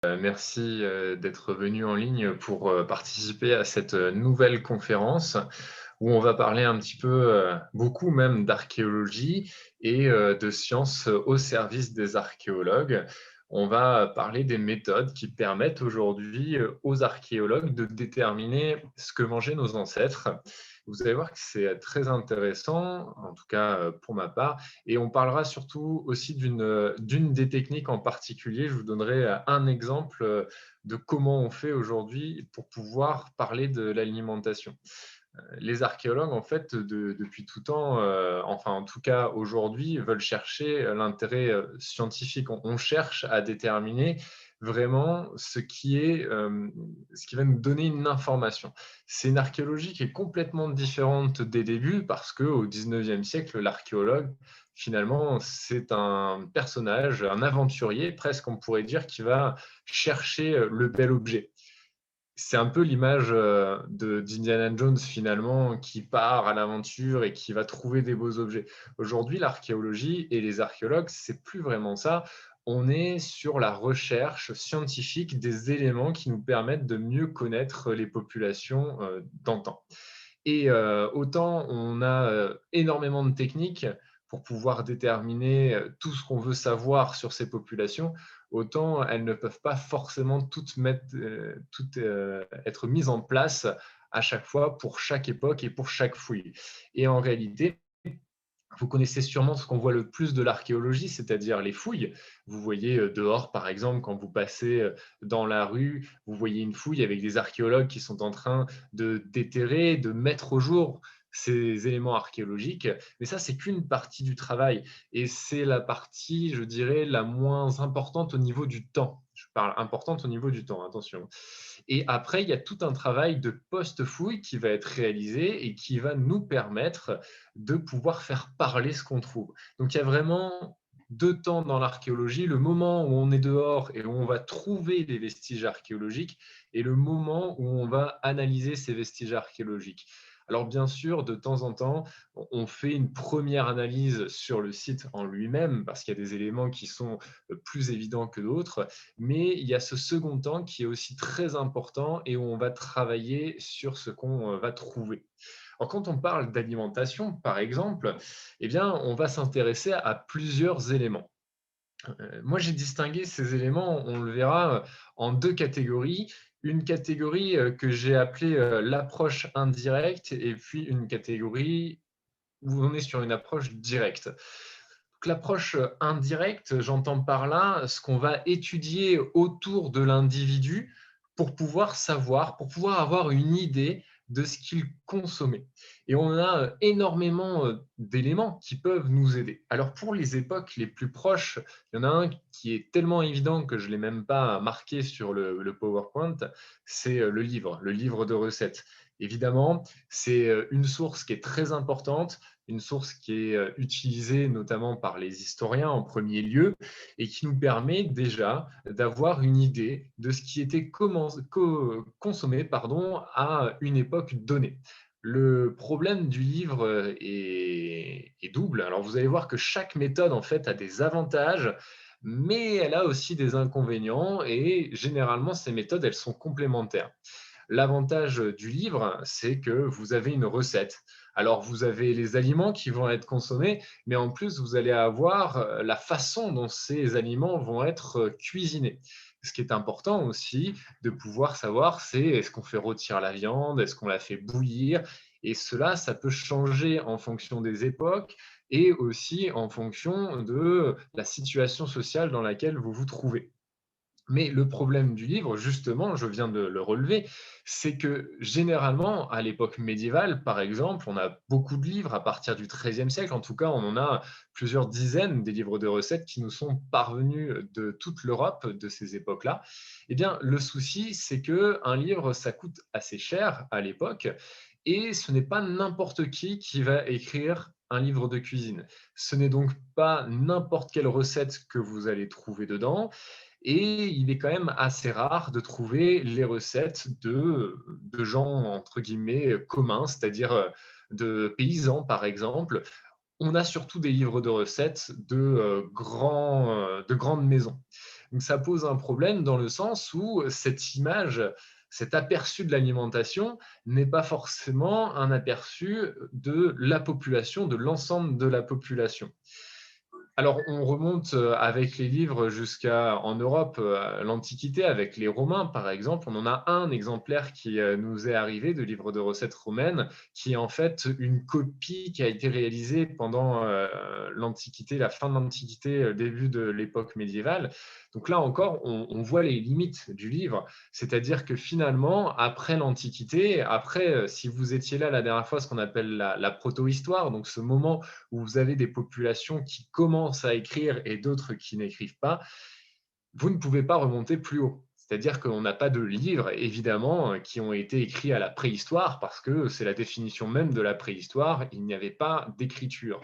Merci d'être venu en ligne pour participer à cette nouvelle conférence où on va parler un petit peu, beaucoup même d'archéologie et de sciences au service des archéologues. On va parler des méthodes qui permettent aujourd'hui aux archéologues de déterminer ce que mangeaient nos ancêtres. Vous allez voir que c'est très intéressant, en tout cas pour ma part, et on parlera surtout aussi d'une des techniques en particulier. Je vous donnerai un exemple de comment on fait aujourd'hui pour pouvoir parler de l'alimentation. Les archéologues, en fait, depuis tout temps, enfin en tout cas aujourd'hui, veulent chercher l'intérêt scientifique. On cherche à déterminer vraiment ce qui va nous donner une information. C'est une archéologie qui est complètement différente des débuts parce qu'au 19e siècle, l'archéologue, finalement, c'est un personnage, un aventurier, presque on pourrait dire, qui va chercher le bel objet. C'est un peu l'image d'Indiana Jones finalement, qui part à l'aventure et qui va trouver des beaux objets. Aujourd'hui, l'archéologie et les archéologues, c'est plus vraiment ça. On est sur la recherche scientifique des éléments qui nous permettent de mieux connaître les populations d'antan. Et autant on a énormément de techniques pour pouvoir déterminer tout ce qu'on veut savoir sur ces populations, autant elles ne peuvent pas forcément toutes être mises en place à chaque fois pour chaque époque et pour chaque fouille. Et en réalité, vous connaissez sûrement ce qu'on voit le plus de l'archéologie, c'est-à-dire les fouilles. Vous voyez dehors, par exemple, quand vous passez dans la rue, vous voyez une fouille avec des archéologues qui sont en train de déterrer, de mettre au jour ces éléments archéologiques. Mais ça, c'est qu'une partie du travail. Et c'est la partie, je dirais, la moins importante au niveau du temps. Je parle importante au niveau du temps, attention. Et après, il y a tout un travail de post-fouille qui va être réalisé et qui va nous permettre de pouvoir faire parler ce qu'on trouve. Donc, il y a vraiment deux temps dans l'archéologie, le moment où on est dehors et où on va trouver les vestiges archéologiques et le moment où on va analyser ces vestiges archéologiques. Alors bien sûr, de temps en temps, on fait une première analyse sur le site en lui-même parce qu'il y a des éléments qui sont plus évidents que d'autres, mais il y a ce second temps qui est aussi très important et où on va travailler sur ce qu'on va trouver. Alors, quand on parle d'alimentation, par exemple, eh bien, on va s'intéresser à plusieurs éléments. Moi, j'ai distingué ces éléments, on le verra, en deux catégories. Une catégorie que j'ai appelée l'approche indirecte et puis une catégorie où on est sur une approche directe. Donc, l'approche indirecte, j'entends par là ce qu'on va étudier autour de l'individu pour pouvoir savoir, pour pouvoir avoir une idée de ce qu'il consommait. Et on a énormément d'éléments qui peuvent nous aider. Alors pour les époques les plus proches, il y en a un qui est tellement évident que je ne l'ai même pas marqué sur le PowerPoint, c'est le livre de recettes. Évidemment, c'est une source qui est très importante, une source qui est utilisée notamment par les historiens en premier lieu et qui nous permet déjà d'avoir une idée de ce qui était consommé à une époque donnée. Le problème du livre est double. Alors vous allez voir que chaque méthode en fait a des avantages, mais elle a aussi des inconvénients et généralement ces méthodes elles sont complémentaires. L'avantage du livre, c'est que vous avez une recette. Alors, vous avez les aliments qui vont être consommés, mais en plus, vous allez avoir la façon dont ces aliments vont être cuisinés. Ce qui est important aussi de pouvoir savoir, c'est est-ce qu'on fait rôtir la viande, est-ce qu'on la fait bouillir, et cela, ça peut changer en fonction des époques et aussi en fonction de la situation sociale dans laquelle vous vous trouvez. Mais le problème du livre, justement, je viens de le relever, c'est que généralement, à l'époque médiévale, par exemple, on a beaucoup de livres à partir du XIIIe siècle. En tout cas, on en a plusieurs dizaines des livres de recettes qui nous sont parvenus de toute l'Europe de ces époques-là. Eh bien, le souci, c'est qu'un livre, ça coûte assez cher à l'époque et ce n'est pas n'importe qui va écrire un livre de cuisine. Ce n'est donc pas n'importe quelle recette que vous allez trouver dedans et il est quand même assez rare de trouver les recettes de gens, entre guillemets, communs, c'est-à-dire de paysans, par exemple. On a surtout des livres de recettes de grandes maisons. Donc ça pose un problème dans le sens où cette image, cet aperçu de l'alimentation n'est pas forcément un aperçu de la population, de l'ensemble de la population. Alors, on remonte avec les livres jusqu'à en Europe, l'Antiquité, avec les Romains, par exemple. On en a un exemplaire qui nous est arrivé de livre de recettes romaines, qui est en fait une copie qui a été réalisée pendant l'Antiquité, la fin de l'Antiquité, début de l'époque médiévale. Donc là encore, on voit les limites du livre, c'est-à-dire que finalement, après l'Antiquité, après, si vous étiez là la dernière fois, ce qu'on appelle la proto-histoire, donc ce moment où vous avez des populations qui commencent à écrire et d'autres qui n'écrivent pas, vous ne pouvez pas remonter plus haut. C'est-à-dire qu'on n'a pas de livres, évidemment, qui ont été écrits à la préhistoire, parce que c'est la définition même de la préhistoire, il n'y avait pas d'écriture.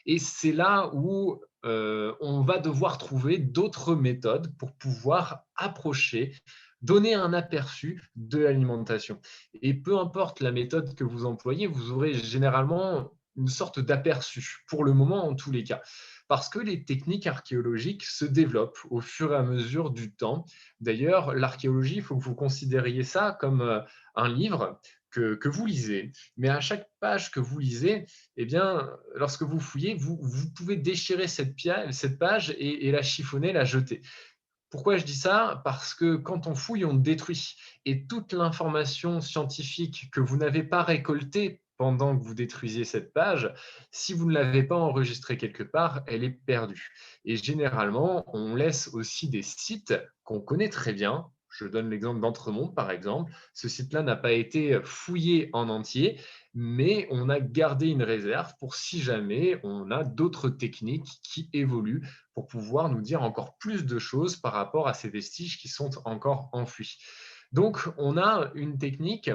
Et c'est là où on va devoir trouver d'autres méthodes pour pouvoir approcher, donner un aperçu de l'alimentation. Et peu importe la méthode que vous employez, vous aurez généralement une sorte d'aperçu, pour le moment en tous les cas. Parce que les techniques archéologiques se développent au fur et à mesure du temps. D'ailleurs, l'archéologie, il faut que vous considériez ça comme un livre que vous lisez. Mais à chaque page que vous lisez, eh bien, lorsque vous fouillez, vous pouvez déchirer cette page et la chiffonner, la jeter. Pourquoi je dis ça? Parce que quand on fouille, on détruit. Et toute l'information scientifique que vous n'avez pas récoltée pendant que vous détruisiez cette page, si vous ne l'avez pas enregistrée quelque part, elle est perdue. Et généralement, on laisse aussi des sites qu'on connaît très bien. Je donne l'exemple d'Entremont, par exemple. Ce site-là n'a pas été fouillé en entier, mais on a gardé une réserve pour si jamais on a d'autres techniques qui évoluent pour pouvoir nous dire encore plus de choses par rapport à ces vestiges qui sont encore enfouis. Donc, on a une technique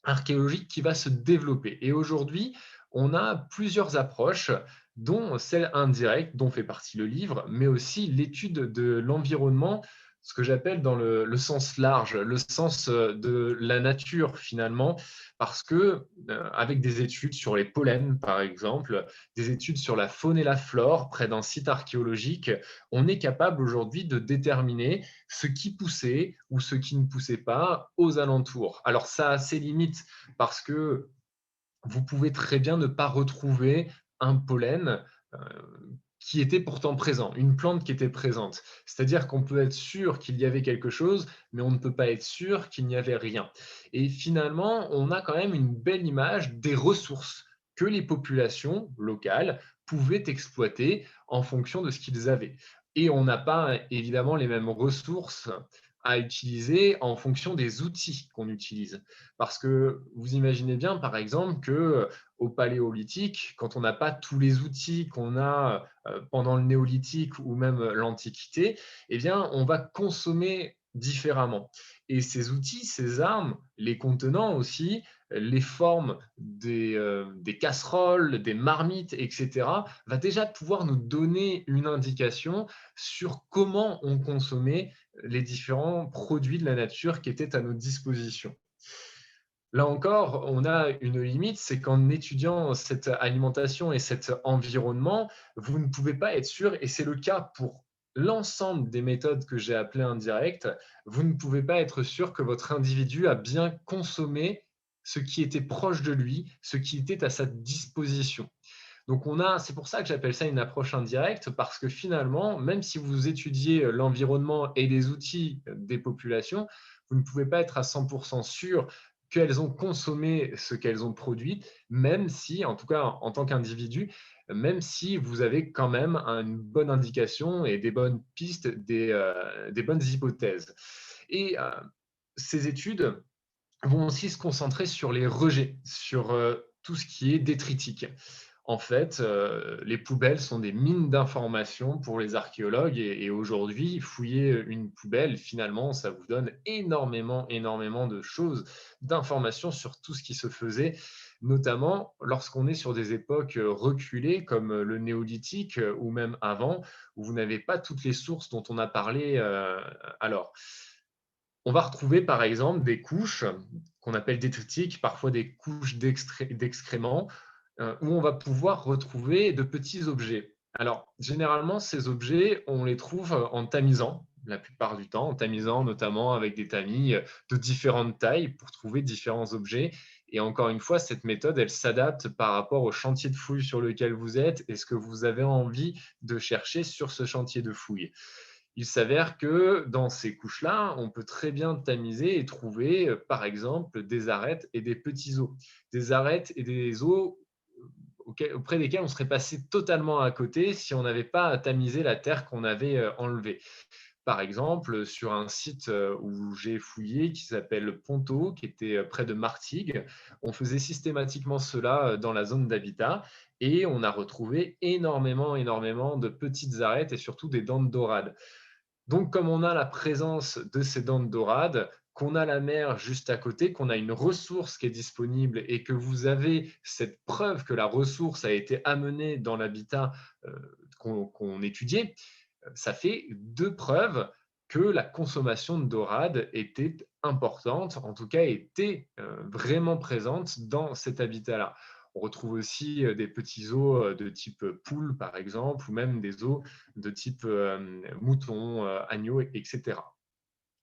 archéologique qui va se développer. Et aujourd'hui, on a plusieurs approches, dont celle indirecte, dont fait partie le livre, mais aussi l'étude de l'environnement, ce que j'appelle dans le sens large, le sens de la nature finalement, parce que avec des études sur les pollens, par exemple, des études sur la faune et la flore près d'un site archéologique, on est capable aujourd'hui de déterminer ce qui poussait ou ce qui ne poussait pas aux alentours. Alors ça a ses limites parce que vous pouvez très bien ne pas retrouver un pollen qui était pourtant présent, une plante qui était présente. C'est-à-dire qu'on peut être sûr qu'il y avait quelque chose, mais on ne peut pas être sûr qu'il n'y avait rien. Et finalement, on a quand même une belle image des ressources que les populations locales pouvaient exploiter en fonction de ce qu'ils avaient. Et on n'a pas évidemment les mêmes ressources à utiliser en fonction des outils qu'on utilise. Parce que vous imaginez bien, par exemple, que au Paléolithique, quand on n'a pas tous les outils qu'on a pendant le Néolithique ou même l'Antiquité, eh bien, on va consommer différemment. Et ces outils, ces armes, les contenants aussi, les formes des casseroles, des marmites, etc., va déjà pouvoir nous donner une indication sur comment on consommait les différents produits de la nature qui étaient à notre disposition. Là encore, on a une limite, c'est qu'en étudiant cette alimentation et cet environnement, vous ne pouvez pas être sûr, et c'est le cas pour l'ensemble des méthodes que j'ai appelées indirectes, vous ne pouvez pas être sûr que votre individu a bien consommé ce qui était proche de lui, ce qui était à sa disposition. Donc c'est pour ça que j'appelle ça une approche indirecte, parce que finalement, même si vous étudiez l'environnement et les outils des populations, vous ne pouvez pas être à 100% sûr qu'elles ont consommé ce qu'elles ont produit, même si, en tout cas en tant qu'individu, même si vous avez quand même une bonne indication et des bonnes pistes, des bonnes hypothèses. Et ces études vont aussi se concentrer sur les rejets, sur tout ce qui est détritique. En fait, les poubelles sont des mines d'informations pour les archéologues et aujourd'hui, fouiller une poubelle, finalement, ça vous donne énormément, énormément de choses, d'informations sur tout ce qui se faisait, notamment lorsqu'on est sur des époques reculées comme le néolithique ou même avant, où vous n'avez pas toutes les sources dont on a parlé alors. On va retrouver par exemple des couches qu'on appelle détritiques, parfois des couches d'excréments, où on va pouvoir retrouver de petits objets. Alors, généralement, ces objets, on les trouve en tamisant. la plupart du temps, en tamisant notamment avec des tamis de différentes tailles pour trouver différents objets. Et encore une fois, cette méthode, elle s'adapte par rapport au chantier de fouille sur lequel vous êtes et ce que vous avez envie de chercher sur ce chantier de fouille. Il s'avère que dans ces couches-là, on peut très bien tamiser et trouver, par exemple, des arêtes et des petits os. Des arêtes et des os auprès desquels on serait passé totalement à côté si on n'avait pas tamisé la terre qu'on avait enlevée. Par exemple, sur un site où j'ai fouillé qui s'appelle Ponto, qui était près de Martigues, on faisait systématiquement cela dans la zone d'habitat et on a retrouvé énormément de petites arêtes et surtout des dents de dorade. Donc, comme on a la présence de ces dents de dorade, qu'on a la mer juste à côté, qu'on a une ressource qui est disponible et que vous avez cette preuve que la ressource a été amenée dans l'habitat qu'on étudiait, ça fait deux preuves que la consommation de dorade était importante, en tout cas était vraiment présente dans cet habitat-là. On retrouve aussi des petits os de type poule, par exemple, ou même des os de type mouton, agneau, etc.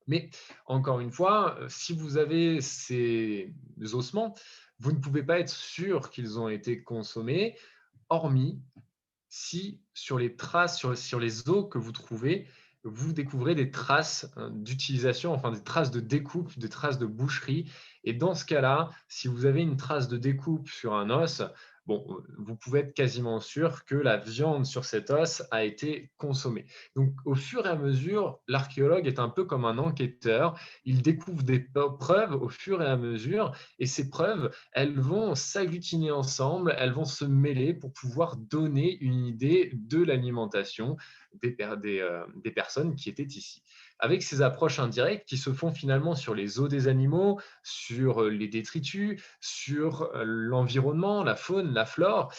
Mais encore une fois, si vous avez ces ossements, vous ne pouvez pas être sûr qu'ils ont été consommés, hormis si sur les traces, sur les os que vous trouvez, vous découvrez des traces d'utilisation, enfin des traces de découpe, des traces de boucherie. Et dans ce cas-là, si vous avez une trace de découpe sur un os, bon, vous pouvez être quasiment sûr que la viande sur cet os a été consommée. Donc, au fur et à mesure, l'archéologue est un peu comme un enquêteur. Il découvre des preuves au fur et à mesure, et ces preuves, elles vont s'agglutiner ensemble, elles vont se mêler pour pouvoir donner une idée de l'alimentation des personnes qui étaient ici. Avec ces approches indirectes qui se font finalement sur les os des animaux, sur les détritus, sur l'environnement, la faune, la flore,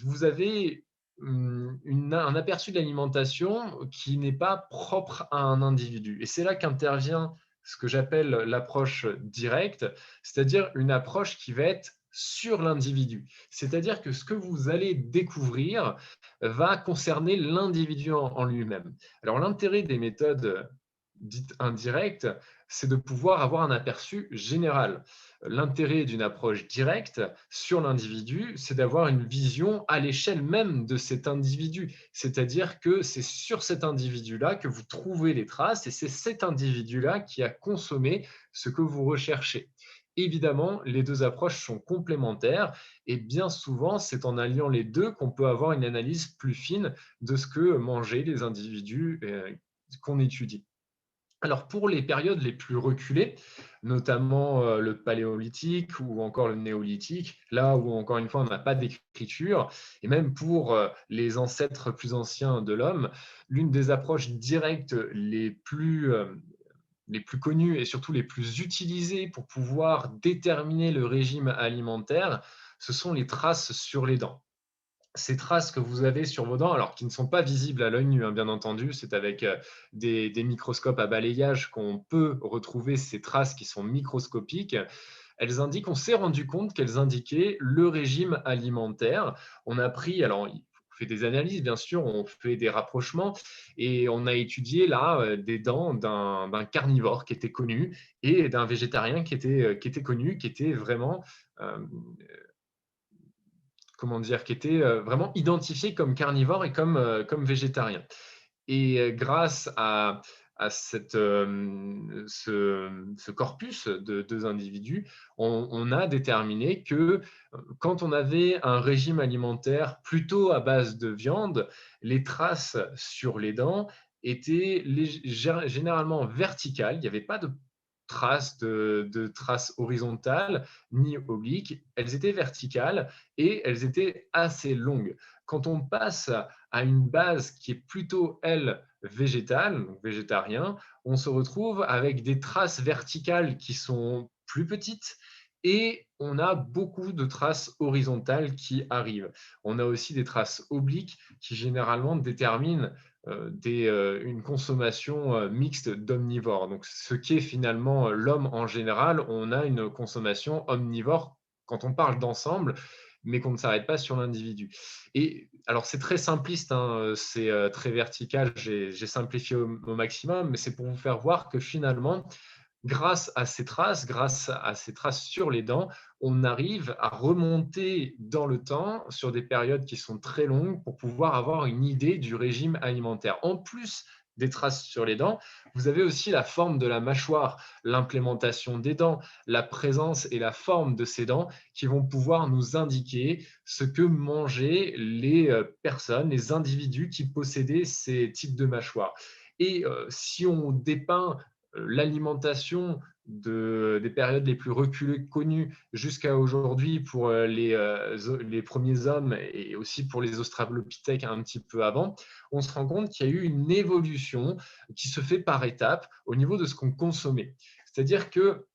vous avez un aperçu de l'alimentation qui n'est pas propre à un individu. Et c'est là qu'intervient ce que j'appelle l'approche directe, c'est-à-dire une approche qui va être sur l'individu. C'est-à-dire que ce que vous allez découvrir va concerner l'individu en lui-même. Alors l'intérêt des méthodes dites indirectes, c'est de pouvoir avoir un aperçu général. L'intérêt d'une approche directe sur l'individu, c'est d'avoir une vision à l'échelle même de cet individu. C'est-à-dire que c'est sur cet individu-là que vous trouvez les traces et c'est cet individu-là qui a consommé ce que vous recherchez. Évidemment, les deux approches sont complémentaires et bien souvent, c'est en alliant les deux qu'on peut avoir une analyse plus fine de ce que mangeaient les individus qu'on étudie. Alors pour les périodes les plus reculées, notamment le paléolithique ou encore le néolithique, là où encore une fois on n'a pas d'écriture, et même pour les ancêtres plus anciens de l'homme, l'une des approches directes les plus connues et surtout les plus utilisées pour pouvoir déterminer le régime alimentaire, ce sont les traces sur les dents. Ces traces que vous avez sur vos dents, alors qui ne sont pas visibles à l'œil nu, hein, bien entendu, c'est avec des microscopes à balayage qu'on peut retrouver ces traces qui sont microscopiques. Elles indiquent, on s'est rendu compte qu'elles indiquaient le régime alimentaire. On a pris, alors on fait des analyses, bien sûr, on fait des rapprochements et on a étudié là des dents d'un carnivore qui était connu et d'un végétarien qui était connu, qui était vraiment euh, comment dire, qui était vraiment identifié comme carnivore et comme végétarien. Et grâce à ce corpus de deux individus, on a déterminé que quand on avait un régime alimentaire plutôt à base de viande, les traces sur les dents étaient généralement verticales. Il n'y avait pas de traces horizontales ni obliques. Elles étaient verticales et elles étaient assez longues. Quand on passe à une base qui est plutôt, elle, végétale, donc végétarien, on se retrouve avec des traces verticales qui sont plus petites et on a beaucoup de traces horizontales qui arrivent. On a aussi des traces obliques qui généralement déterminent une consommation mixte d'omnivores. Donc, ce qui est finalement l'homme en général, on a une consommation omnivore quand on parle d'ensemble, mais qu'on ne s'arrête pas sur l'individu. Et alors, c'est très simpliste, hein, c'est très vertical, j'ai simplifié au maximum, mais c'est pour vous faire voir que finalement, grâce à ces traces sur les dents, on arrive à remonter dans le temps sur des périodes qui sont très longues pour pouvoir avoir une idée du régime alimentaire. En plus des traces sur les dents, vous avez aussi la forme de la mâchoire, l'implémentation des dents, la présence et la forme de ces dents qui vont pouvoir nous indiquer ce que mangeaient les personnes, les individus qui possédaient ces types de mâchoires. Et si on dépeint l'alimentation des périodes les plus reculées connues jusqu'à aujourd'hui pour les premiers hommes et aussi pour les australopithèques un petit peu avant, on se rend compte qu'il y a eu une évolution qui se fait par étapes au niveau de ce qu'on consommait. C'est-à-dire que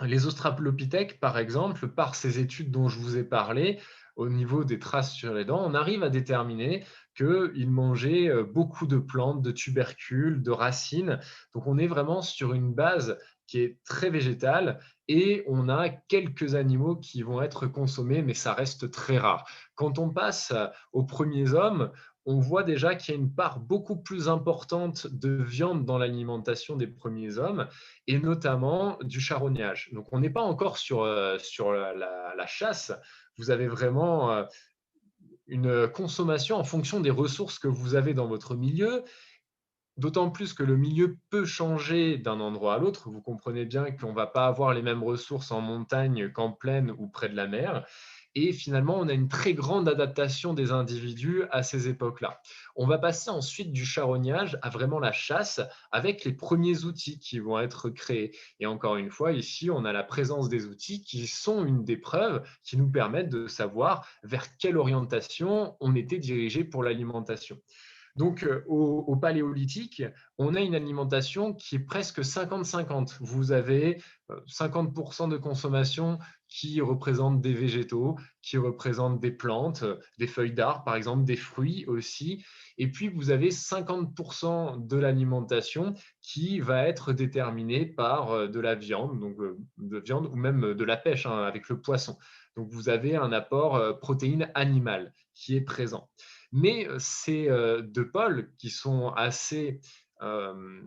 les australopithèques, par exemple, par ces études dont je vous ai parlé, au niveau des traces sur les dents, on arrive à déterminer qu'ils mangeaient beaucoup de plantes, de tubercules, de racines. Donc on est vraiment sur une base qui est très végétale et on a quelques animaux qui vont être consommés, mais ça reste très rare. Quand on passe aux premiers hommes, on voit déjà qu'il y a une part beaucoup plus importante de viande dans l'alimentation des premiers hommes et notamment du charognage. Donc on n'est pas encore sur la chasse, vous avez vraiment une consommation en fonction des ressources que vous avez dans votre milieu, d'autant plus que le milieu peut changer d'un endroit à l'autre. Vous comprenez bien qu'on ne va pas avoir les mêmes ressources en montagne qu'en plaine ou près de la mer. Et finalement, on a une très grande adaptation des individus à ces époques-là. On va passer ensuite du charognage à vraiment la chasse avec les premiers outils qui vont être créés. Et encore une fois, ici, on a la présence des outils qui sont une des preuves qui nous permettent de savoir vers quelle orientation on était dirigé pour l'alimentation. Donc, au Paléolithique, on a une alimentation qui est presque 50-50. Vous avez 50% de consommation qui représente des végétaux, qui représente des plantes, des feuilles d'arbres, par exemple, des fruits aussi. Et puis, vous avez 50% de l'alimentation qui va être déterminée par de la viande, donc de viande ou même de la pêche hein, avec le poisson. Donc, vous avez un apport protéine animale qui est présent. Mais ces deux pôles qui sont assez euh,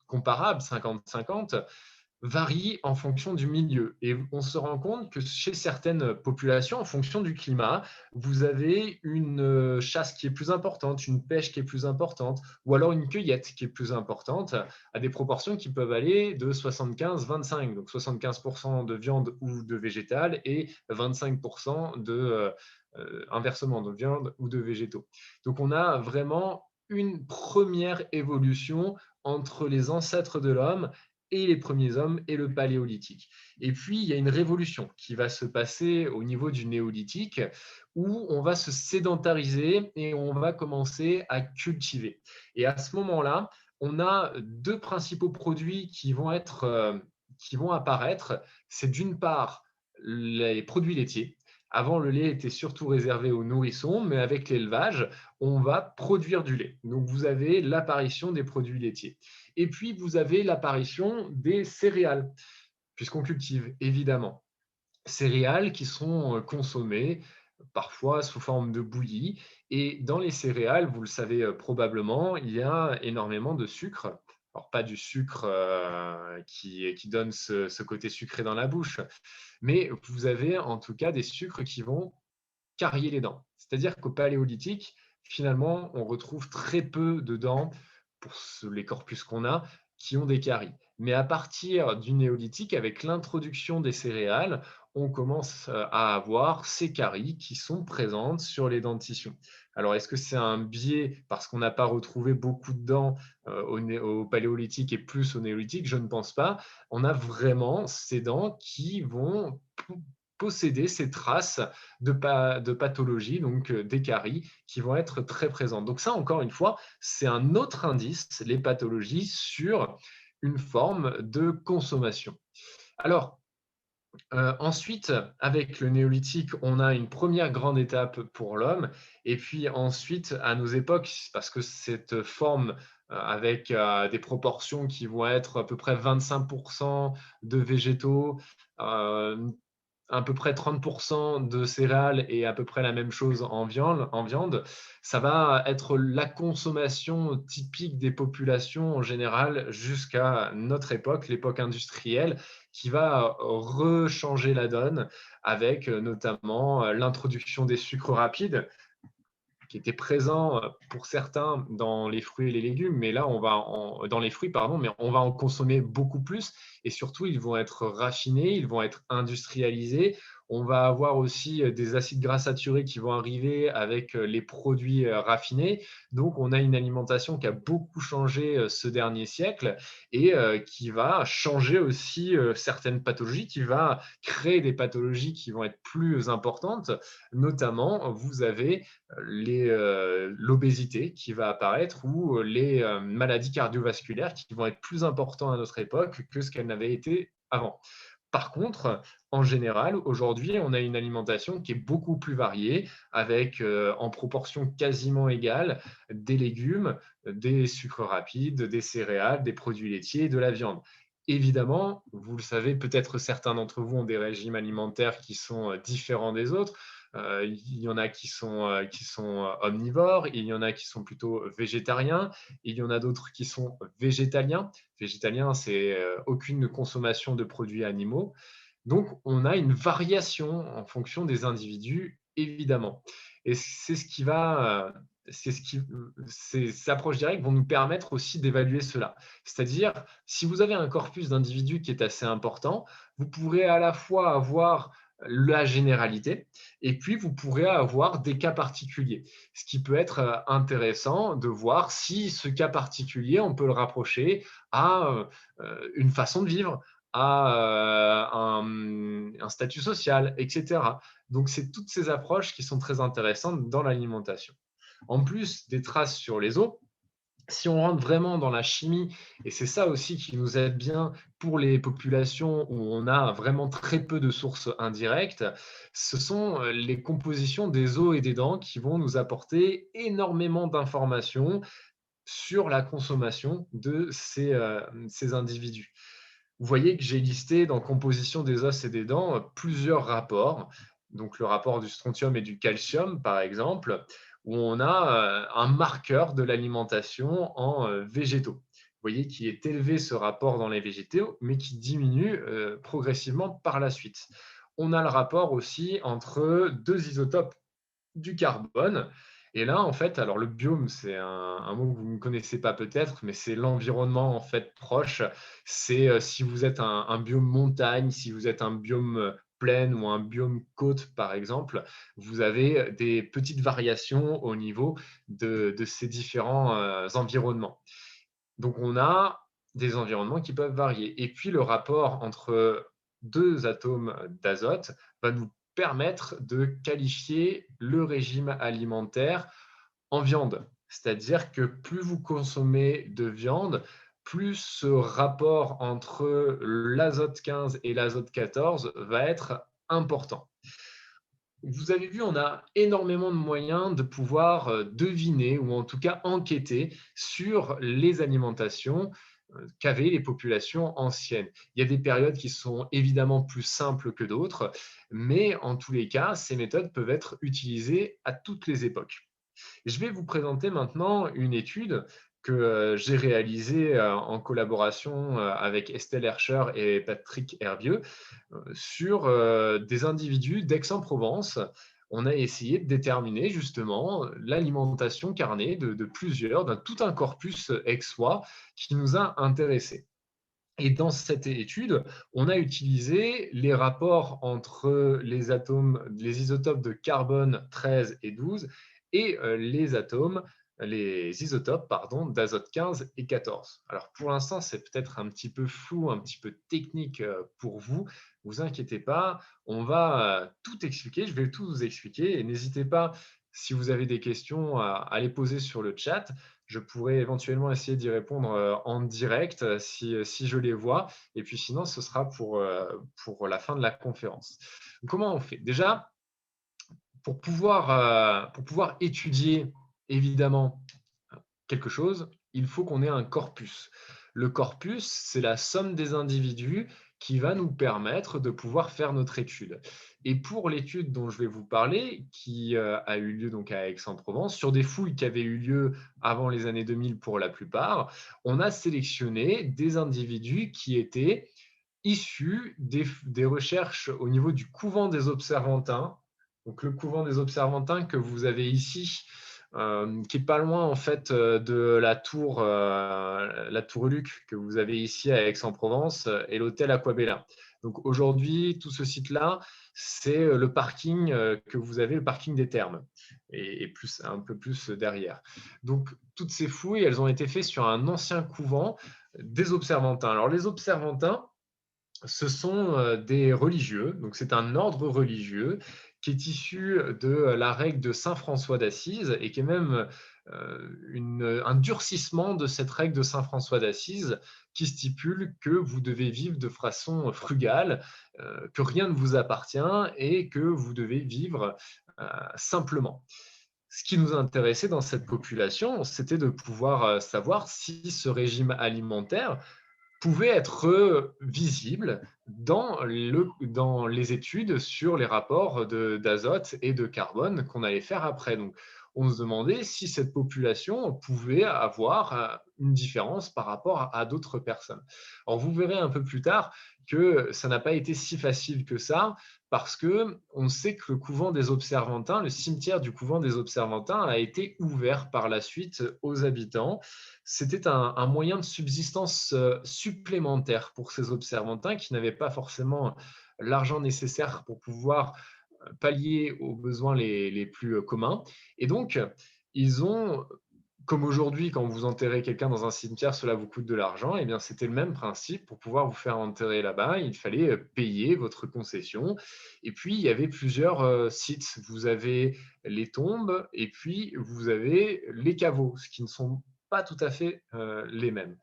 comparables, 50-50, varient en fonction du milieu. Et on se rend compte que chez certaines populations, en fonction du climat, vous avez une chasse qui est plus importante, une pêche qui est plus importante, ou alors une cueillette qui est plus importante, à des proportions qui peuvent aller de 75-25, donc 75% de viande ou de végétal et 25% inversement, de viande ou de végétaux. Donc on a vraiment une première évolution entre les ancêtres de l'homme et les premiers hommes et le paléolithique. Et puis, il y a une révolution qui va se passer au niveau du néolithique où on va se sédentariser et on va commencer à cultiver. Et à ce moment-là, on a deux principaux produits qui vont apparaître. C'est d'une part les produits laitiers. Avant, le lait était surtout réservé aux nourrissons, mais avec l'élevage, on va produire du lait. Donc, vous avez l'apparition des produits laitiers. Et puis, vous avez l'apparition des céréales, puisqu'on cultive évidemment céréales qui sont consommées parfois sous forme de bouillie. Et dans les céréales, vous le savez probablement, il y a énormément de sucre. Alors, pas du sucre qui donne ce côté sucré dans la bouche, mais vous avez en tout cas des sucres qui vont carier les dents. C'est-à-dire qu'au paléolithique, finalement, on retrouve très peu de dents pour les corpus qu'on a qui ont des caries. Mais à partir du néolithique, avec l'introduction des céréales, on commence à avoir ces caries qui sont présentes sur les dentitions. Alors, est-ce que c'est un biais parce qu'on n'a pas retrouvé beaucoup de dents au paléolithique et plus au néolithique? Je ne pense pas. On a vraiment ces dents qui vont posséder ces traces de pathologie, donc des caries, qui vont être très présentes. Donc ça, encore une fois, c'est un autre indice, les pathologies, sur une forme de consommation. Alors, ensuite, avec le néolithique, on a une première grande étape pour l'homme, et puis ensuite, à nos époques, parce que cette forme avec des proportions qui vont être à peu près 25% de végétaux, à peu près 30% de céréales et à peu près la même chose en viande, ça va être la consommation typique des populations en général jusqu'à notre époque, l'époque industrielle, qui va rechanger la donne avec notamment l'introduction des sucres rapides qui était présent pour certains dans les fruits et les légumes, mais là, dans les fruits, pardon, mais on va en consommer beaucoup plus et surtout, ils vont être raffinés, ils vont être industrialisés. On va avoir aussi des acides gras saturés qui vont arriver avec les produits raffinés. Donc, on a une alimentation qui a beaucoup changé ce dernier siècle et qui va changer aussi certaines pathologies, qui va créer des pathologies qui vont être plus importantes. Notamment, vous avez l'obésité qui va apparaître ou les maladies cardiovasculaires qui vont être plus importantes à notre époque que ce qu'elles n'avaient été avant. Par contre, en général, aujourd'hui, on a une alimentation qui est beaucoup plus variée, avec en proportion quasiment égale des légumes, des sucres rapides, des céréales, des produits laitiers et de la viande. Évidemment, vous le savez, peut-être certains d'entre vous ont des régimes alimentaires qui sont différents des autres. Il y en a qui sont omnivores, il y en a qui sont plutôt végétariens, il y en a d'autres qui sont végétaliens. Végétalien, c'est aucune consommation de produits animaux. Donc, on a une variation en fonction des individus, évidemment. Et c'est ce qui va, c'est ce qui, ces approches directes vont nous permettre aussi d'évaluer cela. C'est-à-dire, si vous avez un corpus d'individus qui est assez important, vous pourrez à la fois avoir la généralité et puis vous pourrez avoir des cas particuliers. Ce qui peut être intéressant de voir si ce cas particulier, on peut le rapprocher à une façon de vivre, à un statut social, etc. Donc, c'est toutes ces approches qui sont très intéressantes dans l'alimentation. En plus des traces sur les os, si on rentre vraiment dans la chimie, et c'est ça aussi qui nous aide bien pour les populations où on a vraiment très peu de sources indirectes, ce sont les compositions des os et des dents qui vont nous apporter énormément d'informations sur la consommation de ces individus. Vous voyez que j'ai listé dans composition des os et des dents plusieurs rapports, donc le rapport du strontium et du calcium par exemple, où on a un marqueur de l'alimentation en végétaux. Vous voyez qu'il est élevé ce rapport dans les végétaux, mais qui diminue progressivement par la suite. On a le rapport aussi entre deux isotopes du carbone. Et là, en fait, alors le biome, c'est un mot que vous ne connaissez pas peut-être, mais c'est l'environnement en fait proche. C'est si vous êtes un biome montagne, si vous êtes un biome plaine ou un biome côte, par exemple, vous avez des petites variations au niveau de ces différents environnements. Donc, on a des environnements qui peuvent varier. Et puis, le rapport entre deux atomes d'azote va nous permettre de qualifier le régime alimentaire en viande. C'est-à-dire que plus vous consommez de viande, plus ce rapport entre l'azote 15 et l'azote 14 va être important. Vous avez vu, on a énormément de moyens de pouvoir deviner ou en tout cas enquêter sur les alimentations qu'avaient les populations anciennes. Il y a des périodes qui sont évidemment plus simples que d'autres, mais en tous les cas, ces méthodes peuvent être utilisées à toutes les époques. Je vais vous présenter maintenant une étude que j'ai réalisée en collaboration avec Estelle Hercher et Patrick Hervieux sur des individus d'Aix-en-Provence. On a essayé de déterminer justement l'alimentation carnée de plusieurs, d'un tout un corpus aixois qui nous a intéressés. Et dans cette étude, on a utilisé les rapports entre les isotopes de carbone 13 et 12 et les isotopes d'azote 15 et 14. Alors pour l'instant, c'est peut-être un petit peu flou, un petit peu technique pour vous. Vous inquiétez pas, on va tout expliquer. Je vais tout vous expliquer et n'hésitez pas, si vous avez des questions, à les poser sur le chat. Je pourrais éventuellement essayer d'y répondre en direct si je les vois. Et puis sinon, ce sera pour la fin de la conférence. Comment on fait? Déjà, pour pouvoir étudier évidemment quelque chose, il faut qu'on ait un corpus. Le corpus, c'est la somme des individus qui va nous permettre de pouvoir faire notre étude. Et pour l'étude dont je vais vous parler, qui a eu lieu donc à Aix-en-Provence, sur des fouilles qui avaient eu lieu avant les années 2000 pour la plupart, on a sélectionné des individus qui étaient issus des recherches au niveau du couvent des Observantins. Donc le couvent des Observantins que vous avez ici, qui est pas loin en fait de la tour Luc que vous avez ici à Aix-en-Provence et l'hôtel Aquabella. Donc aujourd'hui, tout ce site-là, c'est le parking que vous avez, le parking des Thermes, et plus, un peu plus derrière. Donc toutes ces fouilles, elles ont été faites sur un ancien couvent des Observantins. Alors les Observantins, ce sont des religieux, donc c'est un ordre religieux qui est issu de la règle de Saint François d'Assise et qui est même un durcissement de cette règle de Saint François d'Assise qui stipule que vous devez vivre de façon frugale, que rien ne vous appartient et que vous devez vivre simplement. Ce qui nous intéressait dans cette population, c'était de pouvoir savoir si ce régime alimentaire pouvait être visible dans les études sur les rapports d'azote et de carbone qu'on allait faire après. Donc, on se demandait si cette population pouvait avoir une différence par rapport à d'autres personnes. Alors, vous verrez un peu plus tard que ça n'a pas été si facile que ça, parce que on sait que le couvent des Observantins, le cimetière du couvent des Observantins a été ouvert par la suite aux habitants. C'était un moyen de subsistance supplémentaire pour ces Observantins qui n'avaient pas forcément l'argent nécessaire pour pouvoir pallier aux besoins les plus communs. Et donc, ils ont, comme aujourd'hui, quand vous enterrez quelqu'un dans un cimetière, cela vous coûte de l'argent, et bien c'était le même principe. Pour pouvoir vous faire enterrer là-bas, il fallait payer votre concession. Et puis, il y avait plusieurs sites. Vous avez les tombes et puis vous avez les caveaux, ce qui ne sont pas tout à fait les mêmes.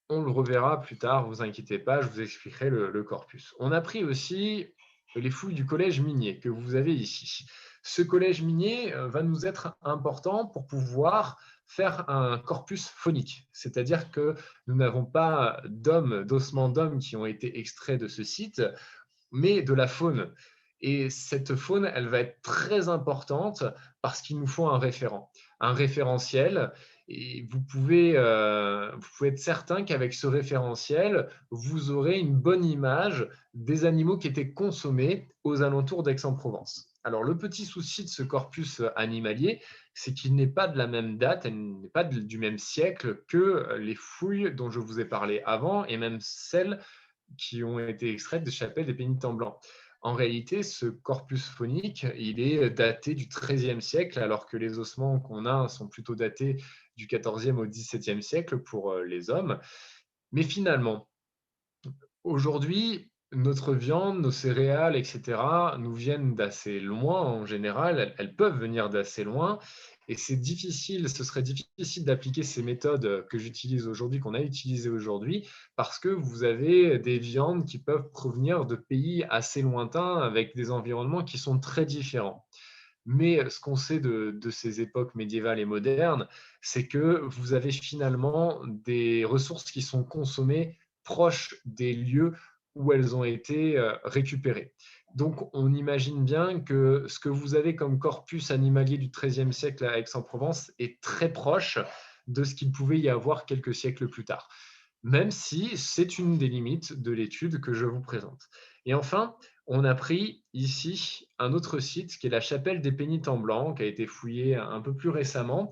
On le reverra plus tard, vous inquiétez pas, je vous expliquerai le corpus. On a pris aussi les fouilles du collège minier que vous avez ici. Ce collège minier va nous être important pour pouvoir faire un corpus phonique, c'est-à-dire que nous n'avons pas d'ossements d'hommes qui ont été extraits de ce site, mais de la faune. Et cette faune, elle va être très importante parce qu'il nous faut un référent, un référentiel. Et vous pouvez être certain qu'avec ce référentiel, vous aurez une bonne image des animaux qui étaient consommés aux alentours d'Aix-en-Provence. Alors, le petit souci de ce corpus animalier, c'est qu'il n'est pas de la même date, il n'est pas du même siècle que les fouilles dont je vous ai parlé avant, et même celles qui ont été extraites des chapelles des pénitents blancs. En réalité, ce corpus phonique, il est daté du XIIIe siècle, alors que les ossements qu'on a sont plutôt datés du XIVe au XVIIe siècle pour les hommes. Mais finalement, aujourd'hui, notre viande, nos céréales, etc., nous viennent d'assez loin en général, elles peuvent venir d'assez loin, et ce serait difficile d'appliquer ces méthodes que j'utilise aujourd'hui, qu'on a utilisées aujourd'hui, parce que vous avez des viandes qui peuvent provenir de pays assez lointains avec des environnements qui sont très différents. Mais ce qu'on sait de ces époques médiévales et modernes, c'est que vous avez finalement des ressources qui sont consommées proches des lieux où elles ont été récupérées. Donc, on imagine bien que ce que vous avez comme corpus animalier du XIIIe siècle à Aix-en-Provence est très proche de ce qu'il pouvait y avoir quelques siècles plus tard, même si c'est une des limites de l'étude que je vous présente. Et enfin, on a pris ici un autre site qui est la chapelle des Pénitents Blancs, qui a été fouillée un peu plus récemment,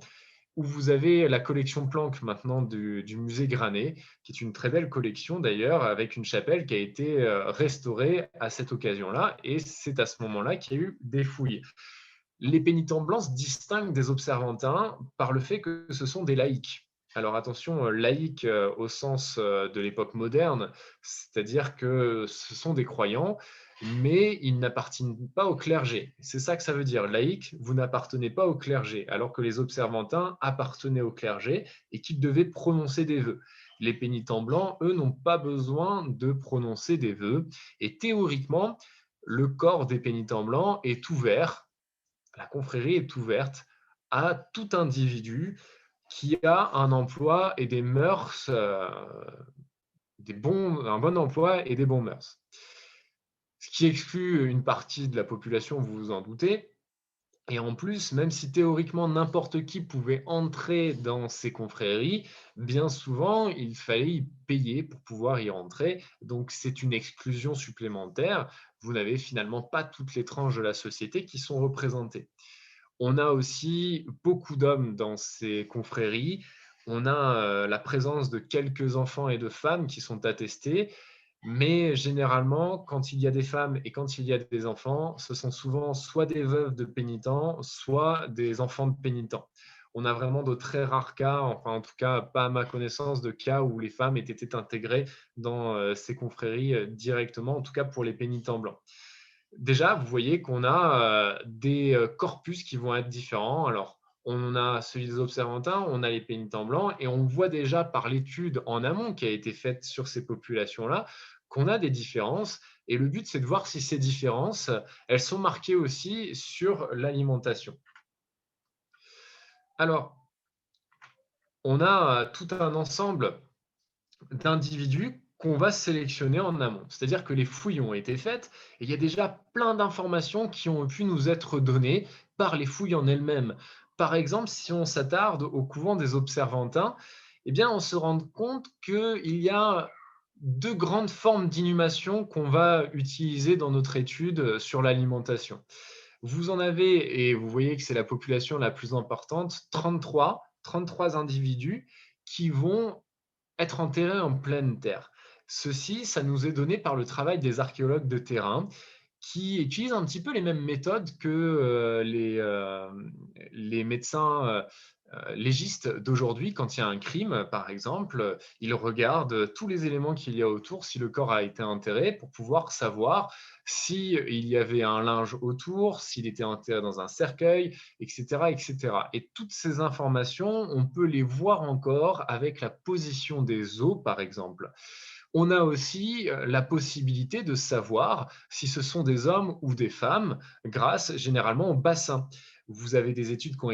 où vous avez la collection Planck maintenant du musée Granet, qui est une très belle collection d'ailleurs, avec une chapelle qui a été restaurée à cette occasion-là, et c'est à ce moment-là qu'il y a eu des fouilles. Les pénitents blancs se distinguent des observantins par le fait que ce sont des laïcs. Alors attention, laïcs au sens de l'époque moderne, c'est-à-dire que ce sont des croyants, mais ils n'appartiennent pas au clergé. C'est ça que ça veut dire. Laïc, vous n'appartenez pas au clergé, alors que les observantins appartenaient au clergé et qu'ils devaient prononcer des vœux. Les pénitents blancs, eux, n'ont pas besoin de prononcer des vœux. Et théoriquement, le corps des pénitents blancs est ouvert, la confrérie est ouverte à tout individu qui a un emploi et des mœurs un bon emploi et des bons mœurs. Ce qui exclut une partie de la population, vous vous en doutez. Et en plus, même si théoriquement n'importe qui pouvait entrer dans ces confréries, bien souvent, il fallait y payer pour pouvoir y rentrer. Donc, c'est une exclusion supplémentaire. Vous n'avez finalement pas toutes les tranches de la société qui sont représentées. On a aussi beaucoup d'hommes dans ces confréries. On a la présence de quelques enfants et de femmes qui sont attestés. Mais généralement, quand il y a des femmes et quand il y a des enfants, ce sont souvent soit des veuves de pénitents, soit des enfants de pénitents. On a vraiment de très rares cas, enfin en tout cas pas à ma connaissance, de cas où les femmes aient été intégrées dans ces confréries directement, en tout cas pour les pénitents blancs. Déjà, vous voyez qu'on a des corpus qui vont être différents. Alors, on a celui des observantins, on a les pénitents blancs, et on voit déjà par l'étude en amont qui a été faite sur ces populations-là qu'on a des différences. Et le but, c'est de voir si ces différences, elles sont marquées aussi sur l'alimentation. Alors, on a tout un ensemble d'individus qu'on va sélectionner en amont. C'est-à-dire que les fouilles ont été faites et il y a déjà plein d'informations qui ont pu nous être données par les fouilles en elles-mêmes. Par exemple, si on s'attarde au couvent des Observantins, eh bien, on se rend compte qu'il y a deux grandes formes d'inhumation qu'on va utiliser dans notre étude sur l'alimentation. Vous en avez, et vous voyez que c'est la population la plus importante, 33 individus qui vont être enterrés en pleine terre. Ceci, ça nous est donné par le travail des archéologues de terrain qui utilisent un petit peu les mêmes méthodes que les médecins légistes d'aujourd'hui. Quand il y a un crime, par exemple, ils regardent tous les éléments qu'il y a autour, si le corps a été enterré, pour pouvoir savoir s'il y avait un linge autour, s'il était enterré dans un cercueil, etc., etc. Et toutes ces informations, on peut les voir encore avec la position des os, par exemple. On a aussi la possibilité de savoir si ce sont des hommes ou des femmes grâce généralement au bassin. Vous avez des études qui ont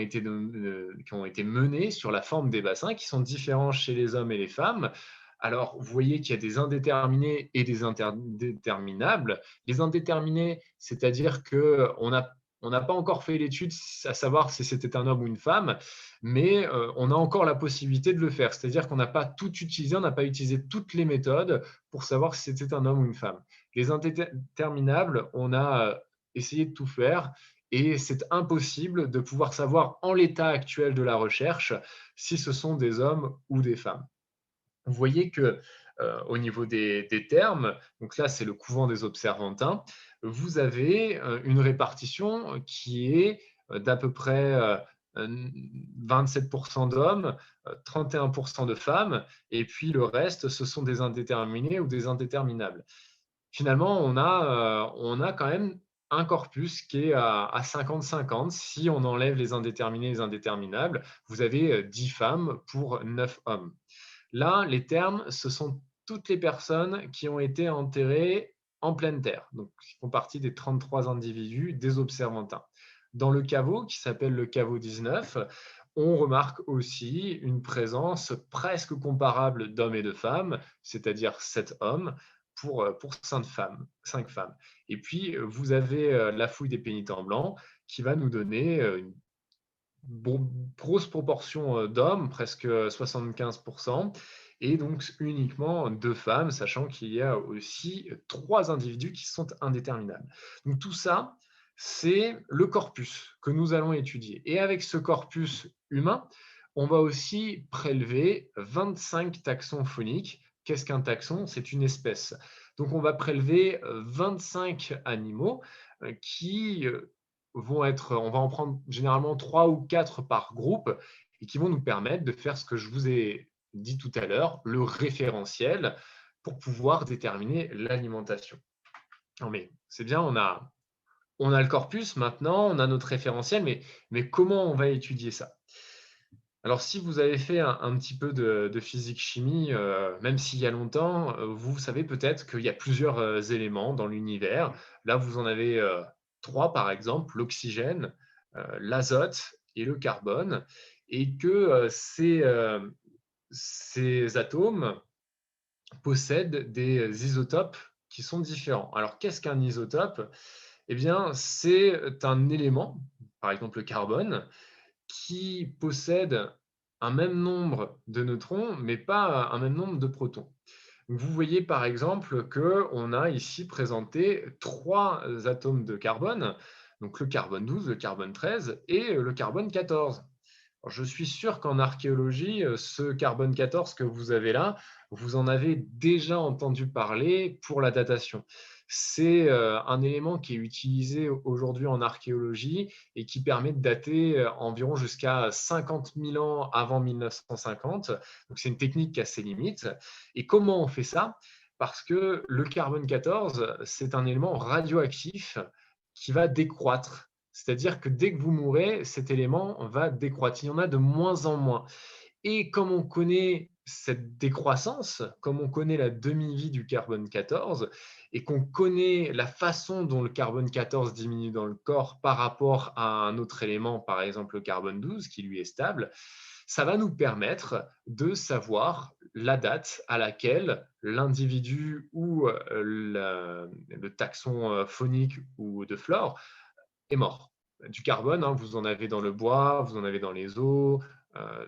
été menées sur la forme des bassins qui sont différents chez les hommes et les femmes. Alors, vous voyez qu'il y a des indéterminés et des indéterminables. Les indéterminés, c'est-à-dire qu'on n'a pas encore fait l'étude à savoir si c'était un homme ou une femme, mais on a encore la possibilité de le faire. C'est-à-dire qu'on n'a pas tout utilisé, on n'a pas utilisé toutes les méthodes pour savoir si c'était un homme ou une femme. Les indéterminables, on a essayé de tout faire et c'est impossible de pouvoir savoir en l'état actuel de la recherche si ce sont des hommes ou des femmes. Vous voyez que au niveau des termes, donc là c'est le couvent des Observantins, vous avez une répartition qui est d'à peu près 27% d'hommes, 31% de femmes, et puis le reste, ce sont des indéterminés ou des indéterminables. Finalement, on a quand même un corpus qui est à 50-50. Si on enlève les indéterminés et les indéterminables, vous avez 10 femmes pour 9 hommes. Là, les termes, ce sont toutes les personnes qui ont été enterrées en pleine terre, donc qui font partie des 33 individus des Observantins. Dans le caveau, qui s'appelle le caveau 19, on remarque aussi une présence presque comparable d'hommes et de femmes, c'est-à-dire 7 hommes pour 5 femmes, 5 femmes. Et puis, vous avez la fouille des pénitents blancs qui va nous donner une grosse proportion d'hommes, presque 75%, et donc uniquement 2 femmes, sachant qu'il y a aussi 3 individus qui sont indéterminables. Donc tout ça, c'est le corpus que nous allons étudier. Et avec ce corpus humain, on va aussi prélever 25 taxons phoniques. Qu'est-ce qu'un taxon? C'est une espèce. Donc on va prélever 25 animaux qui on va en prendre généralement 3 ou 4 par groupe et qui vont nous permettre de faire ce que je vous ai dit tout à l'heure, le référentiel pour pouvoir déterminer l'alimentation. Non mais c'est bien, on a le corpus maintenant, on a notre référentiel, mais comment on va étudier ça? Alors, si vous avez fait un petit peu de physique-chimie, même s'il y a longtemps, vous savez peut-être qu'il y a plusieurs éléments dans l'univers. Là, vous en avez trois, par exemple, l'oxygène, l'azote et le carbone, et que ces atomes possèdent des isotopes qui sont différents. Alors, qu'est-ce qu'un isotope? Eh bien, c'est un élément, par exemple le carbone, qui possède un même nombre de neutrons, mais pas un même nombre de protons. Vous voyez par exemple qu'on a ici présenté 3 atomes de carbone, donc le carbone 12, le carbone 13 et le carbone 14. Alors, je suis sûr qu'en archéologie, ce carbone 14 que vous avez là, vous en avez déjà entendu parler pour la datation. C'est un élément qui est utilisé aujourd'hui en archéologie et qui permet de dater environ jusqu'à 50 000 ans avant 1950. Donc c'est une technique qui a ses limites. Et comment on fait ça? Parce que le carbone 14, c'est un élément radioactif qui va décroître. C'est-à-dire que dès que vous mourrez, cet élément va décroître. Il y en a de moins en moins. Et comme on connaît cette décroissance, comme on connaît la demi-vie du carbone 14 et qu'on connaît la façon dont le carbone 14 diminue dans le corps par rapport à un autre élément, par exemple le carbone 12, qui lui est stable, ça va nous permettre de savoir la date à laquelle l'individu ou le taxon phonique ou de flore est mort. Du carbone, hein, vous en avez dans le bois, vous en avez dans les eaux, euh,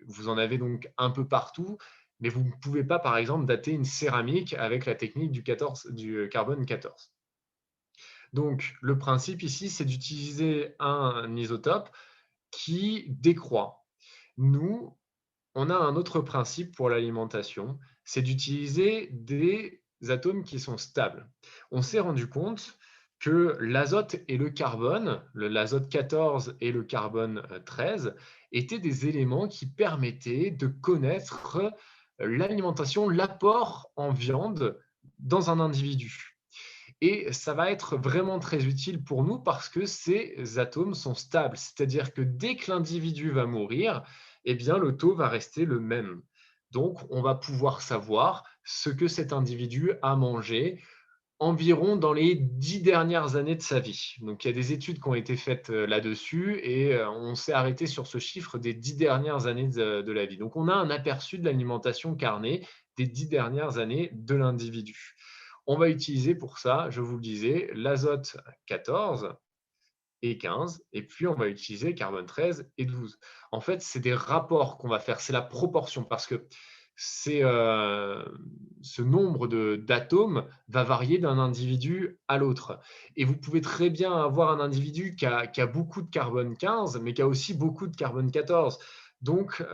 vous en avez donc un peu partout, mais vous ne pouvez pas, par exemple, dater une céramique avec la technique du carbone 14. Donc, le principe ici, c'est d'utiliser un isotope qui décroît. Nous, on a un autre principe pour l'alimentation, c'est d'utiliser des atomes qui sont stables. On s'est rendu compte que l'azote et le carbone, l'azote 14 et le carbone 13, étaient des éléments qui permettaient de connaître l'alimentation, l'apport en viande dans un individu. Et ça va être vraiment très utile pour nous parce que ces atomes sont stables. C'est-à-dire que dès que l'individu va mourir, eh bien, le taux va rester le même. Donc, on va pouvoir savoir ce que cet individu a mangé environ dans les 10 dernières années de sa vie. Donc, il y a des études qui ont été faites là-dessus et on s'est arrêté sur ce chiffre des 10 dernières années de la vie. Donc, on a un aperçu de l'alimentation carnée des 10 dernières années de l'individu. On va utiliser pour ça, je vous le disais, l'azote 14 et 15, et puis on va utiliser carbone 13 et 12. En fait, c'est des rapports qu'on va faire, c'est la proportion, parce que ce nombre d'atomes va varier d'un individu à l'autre. Et vous pouvez très bien avoir un individu qui a beaucoup de carbone 15, mais qui a aussi beaucoup de carbone 14. Donc,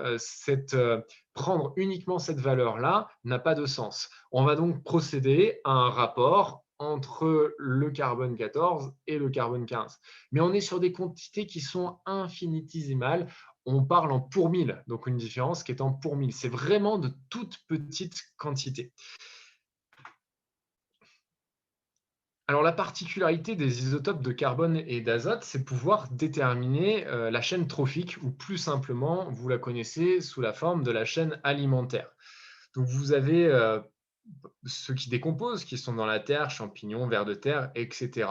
prendre uniquement cette valeur-là n'a pas de sens. On va donc procéder à un rapport entre le carbone 14 et le carbone 15. Mais on est sur des quantités qui sont infinitésimales. On parle en pour 1000, donc une différence qui est en pour 1000. C'est vraiment de toutes petites quantités. Alors la particularité des isotopes de carbone et d'azote, c'est pouvoir déterminer la chaîne trophique, ou plus simplement, vous la connaissez sous la forme de la chaîne alimentaire. Donc vous avez ceux qui décomposent, qui sont dans la terre, champignons, vers de terre, etc.,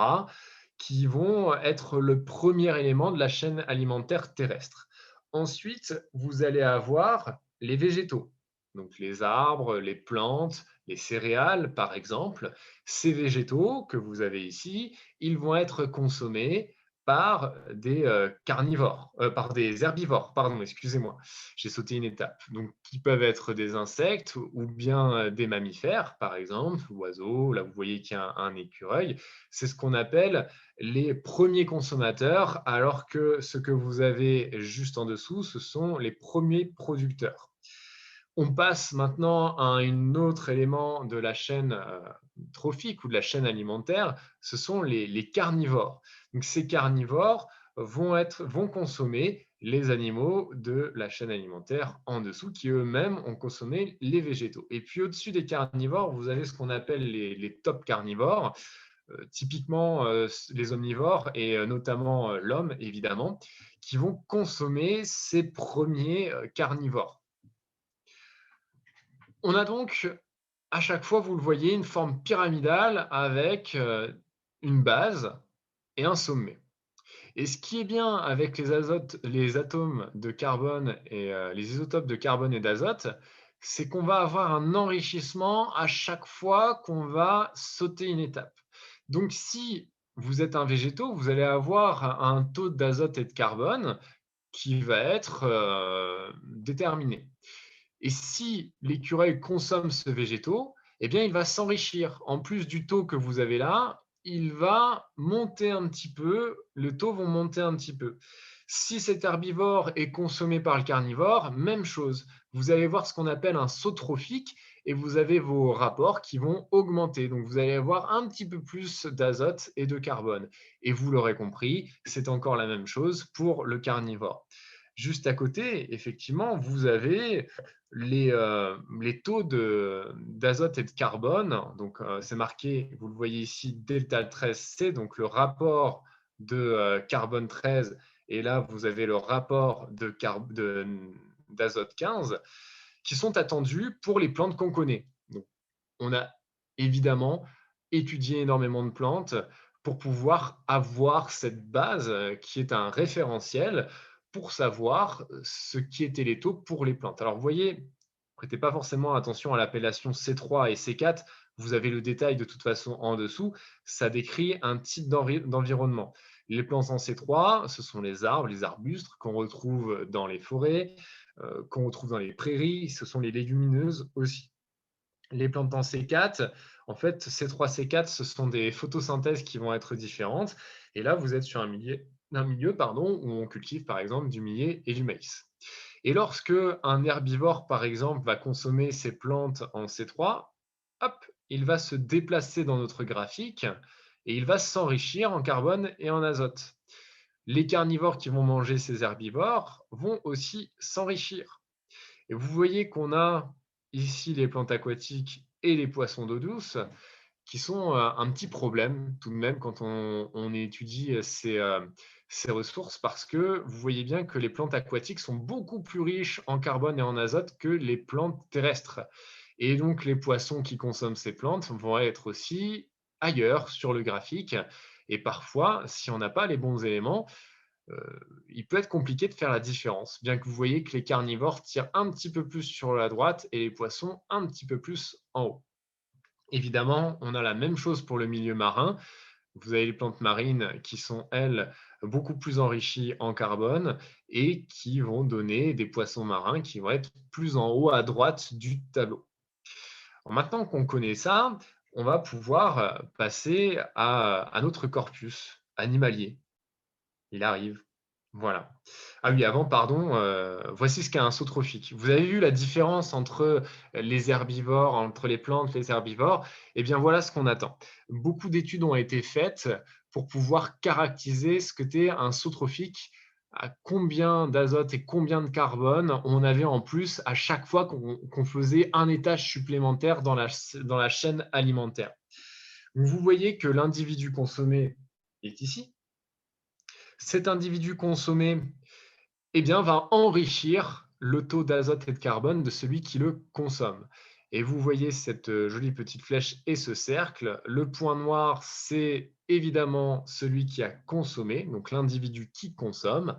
qui vont être le premier élément de la chaîne alimentaire terrestre. Ensuite, vous allez avoir les végétaux, donc les arbres, les plantes, les céréales, par exemple. Ces végétaux que vous avez ici, ils vont être consommés par des carnivores, par des herbivores, pardon, excusez-moi, j'ai sauté une étape. Donc, qui peuvent être des insectes ou bien des mammifères, par exemple, oiseaux. Là, vous voyez qu'il y a un écureuil. C'est ce qu'on appelle les premiers consommateurs, alors que ce que vous avez juste en dessous, ce sont les premiers producteurs. On passe maintenant à un autre élément de la chaîne trophique ou de la chaîne alimentaire, ce sont les carnivores. Donc, ces carnivores vont consommer les animaux de la chaîne alimentaire en dessous, qui eux-mêmes ont consommé les végétaux. Et puis au-dessus des carnivores, vous avez ce qu'on appelle les top carnivores, typiquement les omnivores et notamment l'homme, évidemment, qui vont consommer ces premiers carnivores. On a donc, à chaque fois, vous le voyez, une forme pyramidale avec une base et un sommet. Et ce qui est bien avec les atomes de carbone et les isotopes de carbone et d'azote, C'est qu'on va avoir un enrichissement à chaque fois qu'on va sauter une étape. Donc, si vous êtes un végétaux, vous allez avoir un taux d'azote et de carbone qui va être déterminé. Et si l'écureuil consomme ce végétaux, eh bien, il va s'enrichir. En plus du taux que vous avez là, il va monter un petit peu, le taux va monter un petit peu. Si cet herbivore est consommé par le carnivore, même chose. Vous allez voir ce qu'on appelle un saut trophique et vous avez vos rapports qui vont augmenter. Donc, vous allez avoir un petit peu plus d'azote et de carbone. Et vous l'aurez compris, c'est encore la même chose pour le carnivore. Juste à côté, effectivement, vous avez les taux d'azote et de carbone. Donc, c'est marqué, vous le voyez ici, delta 13C, donc le rapport de carbone 13. Et là, vous avez le rapport d'azote 15 qui sont attendus pour les plantes qu'on connaît. Donc, on a évidemment étudié énormément de plantes pour pouvoir avoir cette base qui est un référentiel pour savoir ce qui étaient les taux pour les plantes. Alors, vous voyez, prêtez pas forcément attention à l'appellation C3 et C4. Vous avez le détail de toute façon en dessous. Ça décrit un type d'environnement. Les plantes en C3, ce sont les arbres, les arbustes qu'on retrouve dans les forêts, qu'on retrouve dans les prairies. Ce sont les légumineuses aussi. Les plantes en C4, en fait, C3, C4, ce sont des photosynthèses qui vont être différentes. Et là, vous êtes sur un milieu où on cultive par exemple du millet et du maïs. Et lorsque un herbivore, par exemple, va consommer ces plantes en C3, hop, il va se déplacer dans notre graphique et il va s'enrichir en carbone et en azote. Les carnivores qui vont manger ces herbivores vont aussi s'enrichir. Et vous voyez qu'on a ici les plantes aquatiques et les poissons d'eau douce qui sont un petit problème tout de même quand on étudie ces ressources parce que vous voyez bien que les plantes aquatiques sont beaucoup plus riches en carbone et en azote que les plantes terrestres. Et donc les poissons qui consomment ces plantes vont être aussi ailleurs sur le graphique. Et parfois, si on n'a pas les bons éléments, il peut être compliqué de faire la différence, bien que vous voyez que les carnivores tirent un petit peu plus sur la droite et les poissons un petit peu plus en haut. Évidemment, on a la même chose pour le milieu marin. Vous avez les plantes marines qui sont, elles, beaucoup plus enrichies en carbone et qui vont donner des poissons marins qui vont être plus en haut à droite du tableau. Alors, maintenant qu'on connaît ça, on va pouvoir passer à notre corpus animalier. Il arrive. Voilà. Ah oui, avant, pardon, voici ce qu'est un saut trophique. Vous avez vu la différence entre les herbivores, entre les plantes, les herbivores? Eh bien, voilà ce qu'on attend. Beaucoup d'études ont été faites pour pouvoir caractériser ce qu'était un saut trophique, à combien d'azote et combien de carbone on avait en plus à chaque fois qu'on faisait un étage supplémentaire dans la chaîne alimentaire. Donc, vous voyez que l'individu consommé est ici. Cet individu consommé eh bien, va enrichir le taux d'azote et de carbone de celui qui le consomme. Et vous voyez cette jolie petite flèche et ce cercle. Le point noir, c'est évidemment celui qui a consommé, donc l'individu qui consomme.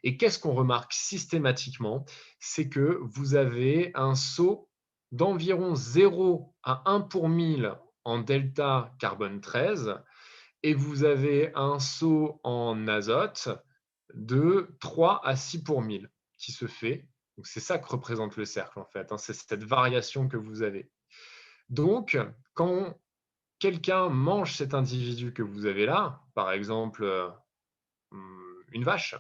Et qu'est-ce qu'on remarque systématiquement? C'est que vous avez un saut d'environ 0 à 1 pour 1000 en delta carbone 13 et vous avez un saut en azote de 3 à 6 pour 1000 qui se fait. Donc, c'est ça que représente le cercle, en fait. C'est cette variation que vous avez. Donc, quand quelqu'un mange cet individu que vous avez là, par exemple une vache,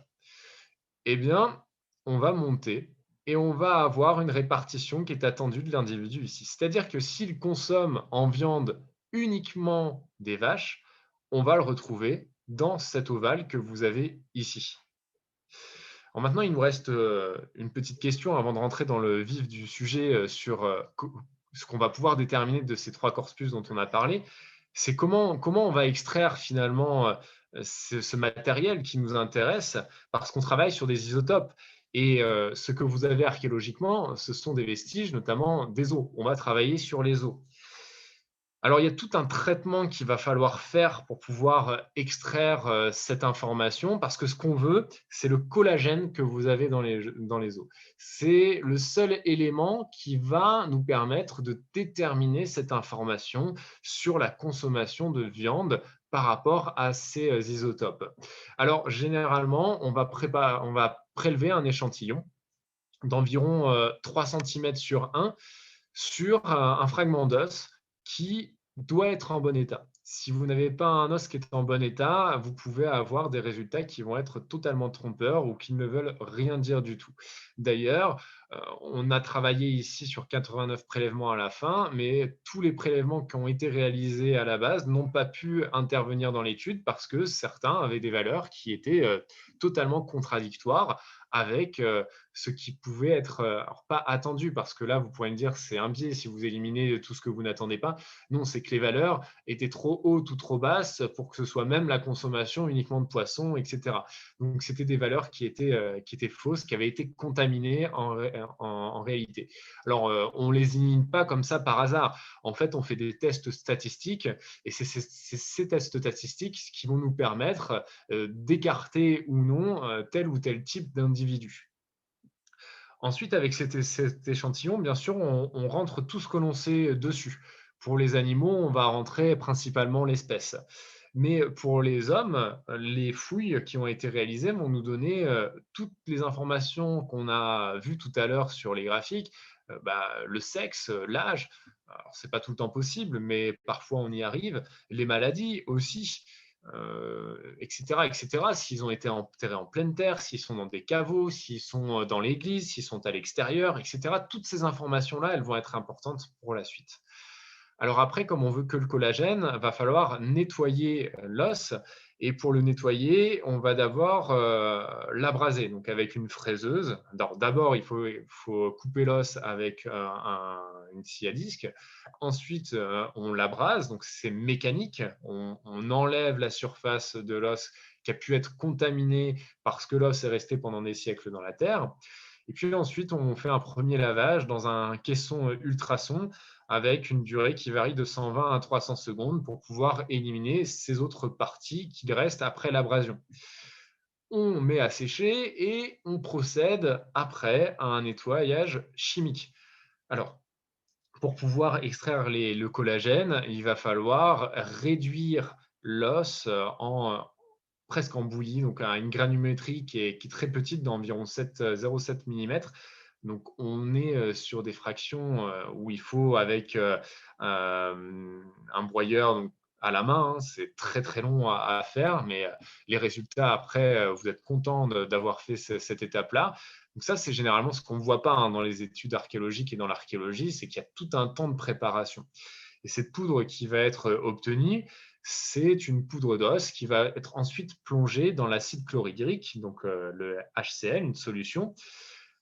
eh bien, on va monter et on va avoir une répartition qui est attendue de l'individu ici. C'est-à-dire que s'il consomme en viande uniquement des vaches, on va le retrouver dans cet ovale que vous avez ici. Alors maintenant, il nous reste une petite question avant de rentrer dans le vif du sujet sur ce qu'on va pouvoir déterminer de ces trois corpus dont on a parlé. C'est comment on va extraire finalement ce matériel qui nous intéresse parce qu'on travaille sur des isotopes. Et ce que vous avez archéologiquement, ce sont des vestiges, notamment des os. On va travailler sur les os. Alors, il y a tout un traitement qu'il va falloir faire pour pouvoir extraire cette information, parce que ce qu'on veut, c'est le collagène que vous avez dans les os. C'est le seul élément qui va nous permettre de déterminer cette information sur la consommation de viande par rapport à ces isotopes. Alors, généralement, on va prélever un échantillon d'environ 3 cm sur 1 sur un fragment d'os qui doit être en bon état. Si vous n'avez pas un os qui est en bon état, vous pouvez avoir des résultats qui vont être totalement trompeurs ou qui ne veulent rien dire du tout. D'ailleurs, on a travaillé ici sur 89 prélèvements à la fin, mais tous les prélèvements qui ont été réalisés à la base n'ont pas pu intervenir dans l'étude parce que certains avaient des valeurs qui étaient totalement contradictoires avec ce qui pouvait être, alors pas attendu, parce que là, vous pourrez me dire, c'est un biais si vous éliminez tout ce que vous n'attendez pas. Non, c'est que les valeurs étaient trop hautes ou trop basses pour que ce soit même la consommation uniquement de poissons, etc. Donc, c'était des valeurs qui étaient fausses, qui avaient été contaminées en réalité. Alors, on ne les élimine pas comme ça par hasard. En fait, on fait des tests statistiques et c'est ces tests statistiques qui vont nous permettre d'écarter ou non tel ou tel type d'individu. Ensuite, avec cet échantillon, bien sûr, on rentre tout ce que l'on sait dessus. Pour les animaux, on va rentrer principalement l'espèce. Mais pour les hommes, les fouilles qui ont été réalisées vont nous donner toutes les informations qu'on a vues tout à l'heure sur les graphiques, le sexe, l'âge. Alors, c'est pas tout le temps possible, mais parfois on y arrive. Les maladies aussi, etc., etc. S'ils ont été enterrés en pleine terre, s'ils sont dans des caveaux, s'ils sont dans l'église, s'ils sont à l'extérieur, etc. Toutes ces informations-là, elles vont être importantes pour la suite. Alors après, comme on veut que le collagène, va falloir nettoyer l'os. Et pour le nettoyer, on va d'abord l'abraser, donc avec une fraiseuse. D'abord, faut couper l'os avec une scie à disque. Ensuite, on l'abrase, donc c'est mécanique. On enlève la surface de l'os qui a pu être contaminée parce que l'os est resté pendant des siècles dans la terre. Et puis ensuite, on fait un premier lavage dans un caisson ultrason avec une durée qui varie de 120 à 300 secondes pour pouvoir éliminer ces autres parties qui restent après l'abrasion. On met à sécher et on procède après à un nettoyage chimique. Alors, pour pouvoir extraire le collagène, il va falloir réduire l'os presque en bouillie, donc à une granulométrie qui est très petite, d'environ 0,7 mm. Donc, on est sur des fractions où il faut, avec un broyeur donc, à la main, hein, c'est très très long à faire, mais les résultats après, vous êtes content d'avoir fait cette étape-là. Donc ça, c'est généralement ce qu'on ne voit pas hein, dans les études archéologiques et dans l'archéologie, c'est qu'il y a tout un temps de préparation. Et cette poudre qui va être obtenue, c'est une poudre d'os qui va être ensuite plongée dans l'acide chlorhydrique, donc le HCl, une solution,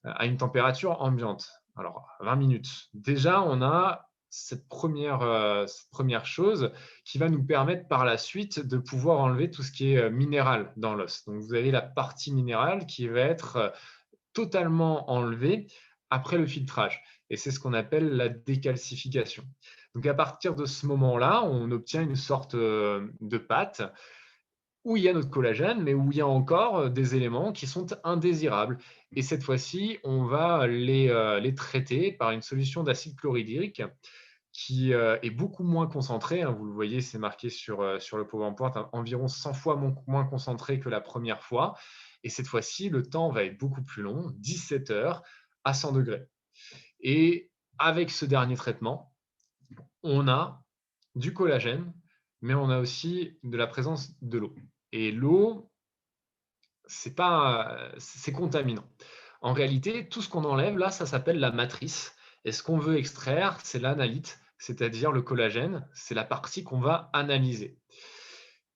à une température ambiante. Alors, 20 minutes. Déjà, on a cette première chose qui va nous permettre par la suite de pouvoir enlever tout ce qui est minéral dans l'os. Donc, vous avez la partie minérale qui va être totalement enlevée après le filtrage. Et c'est ce qu'on appelle la décalcification. Donc, à partir de ce moment-là, on obtient une sorte de pâte où il y a notre collagène, mais où il y a encore des éléments qui sont indésirables. Et cette fois-ci, on va les traiter par une solution d'acide chlorhydrique qui est beaucoup moins concentrée. Hein. Vous le voyez, c'est marqué sur le PowerPoint, hein, environ 100 fois moins concentré que la première fois. Et cette fois-ci, le temps va être beaucoup plus long, 17 heures à 100 degrés. Et avec ce dernier traitement, on a du collagène, mais on a aussi de la présence de l'eau. Et l'eau, c'est contaminant. En réalité, tout ce qu'on enlève là, ça s'appelle la matrice. Et ce qu'on veut extraire, c'est l'analyte, c'est-à-dire le collagène. C'est la partie qu'on va analyser.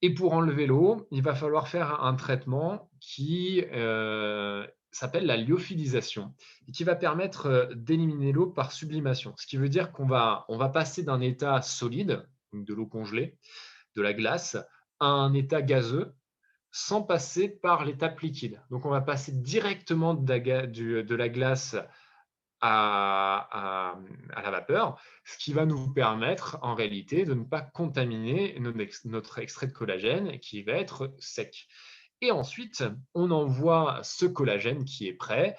Et pour enlever l'eau, il va falloir faire un traitement qui s'appelle la lyophilisation et qui va permettre d'éliminer l'eau par sublimation. Ce qui veut dire on va passer d'un état solide, donc de l'eau congelée, de la glace, à un état gazeux sans passer par l'étape liquide. Donc, on va passer directement de la glace à la vapeur, ce qui va nous permettre en réalité de ne pas contaminer notre extrait de collagène qui va être sec. Et ensuite, on envoie ce collagène qui est prêt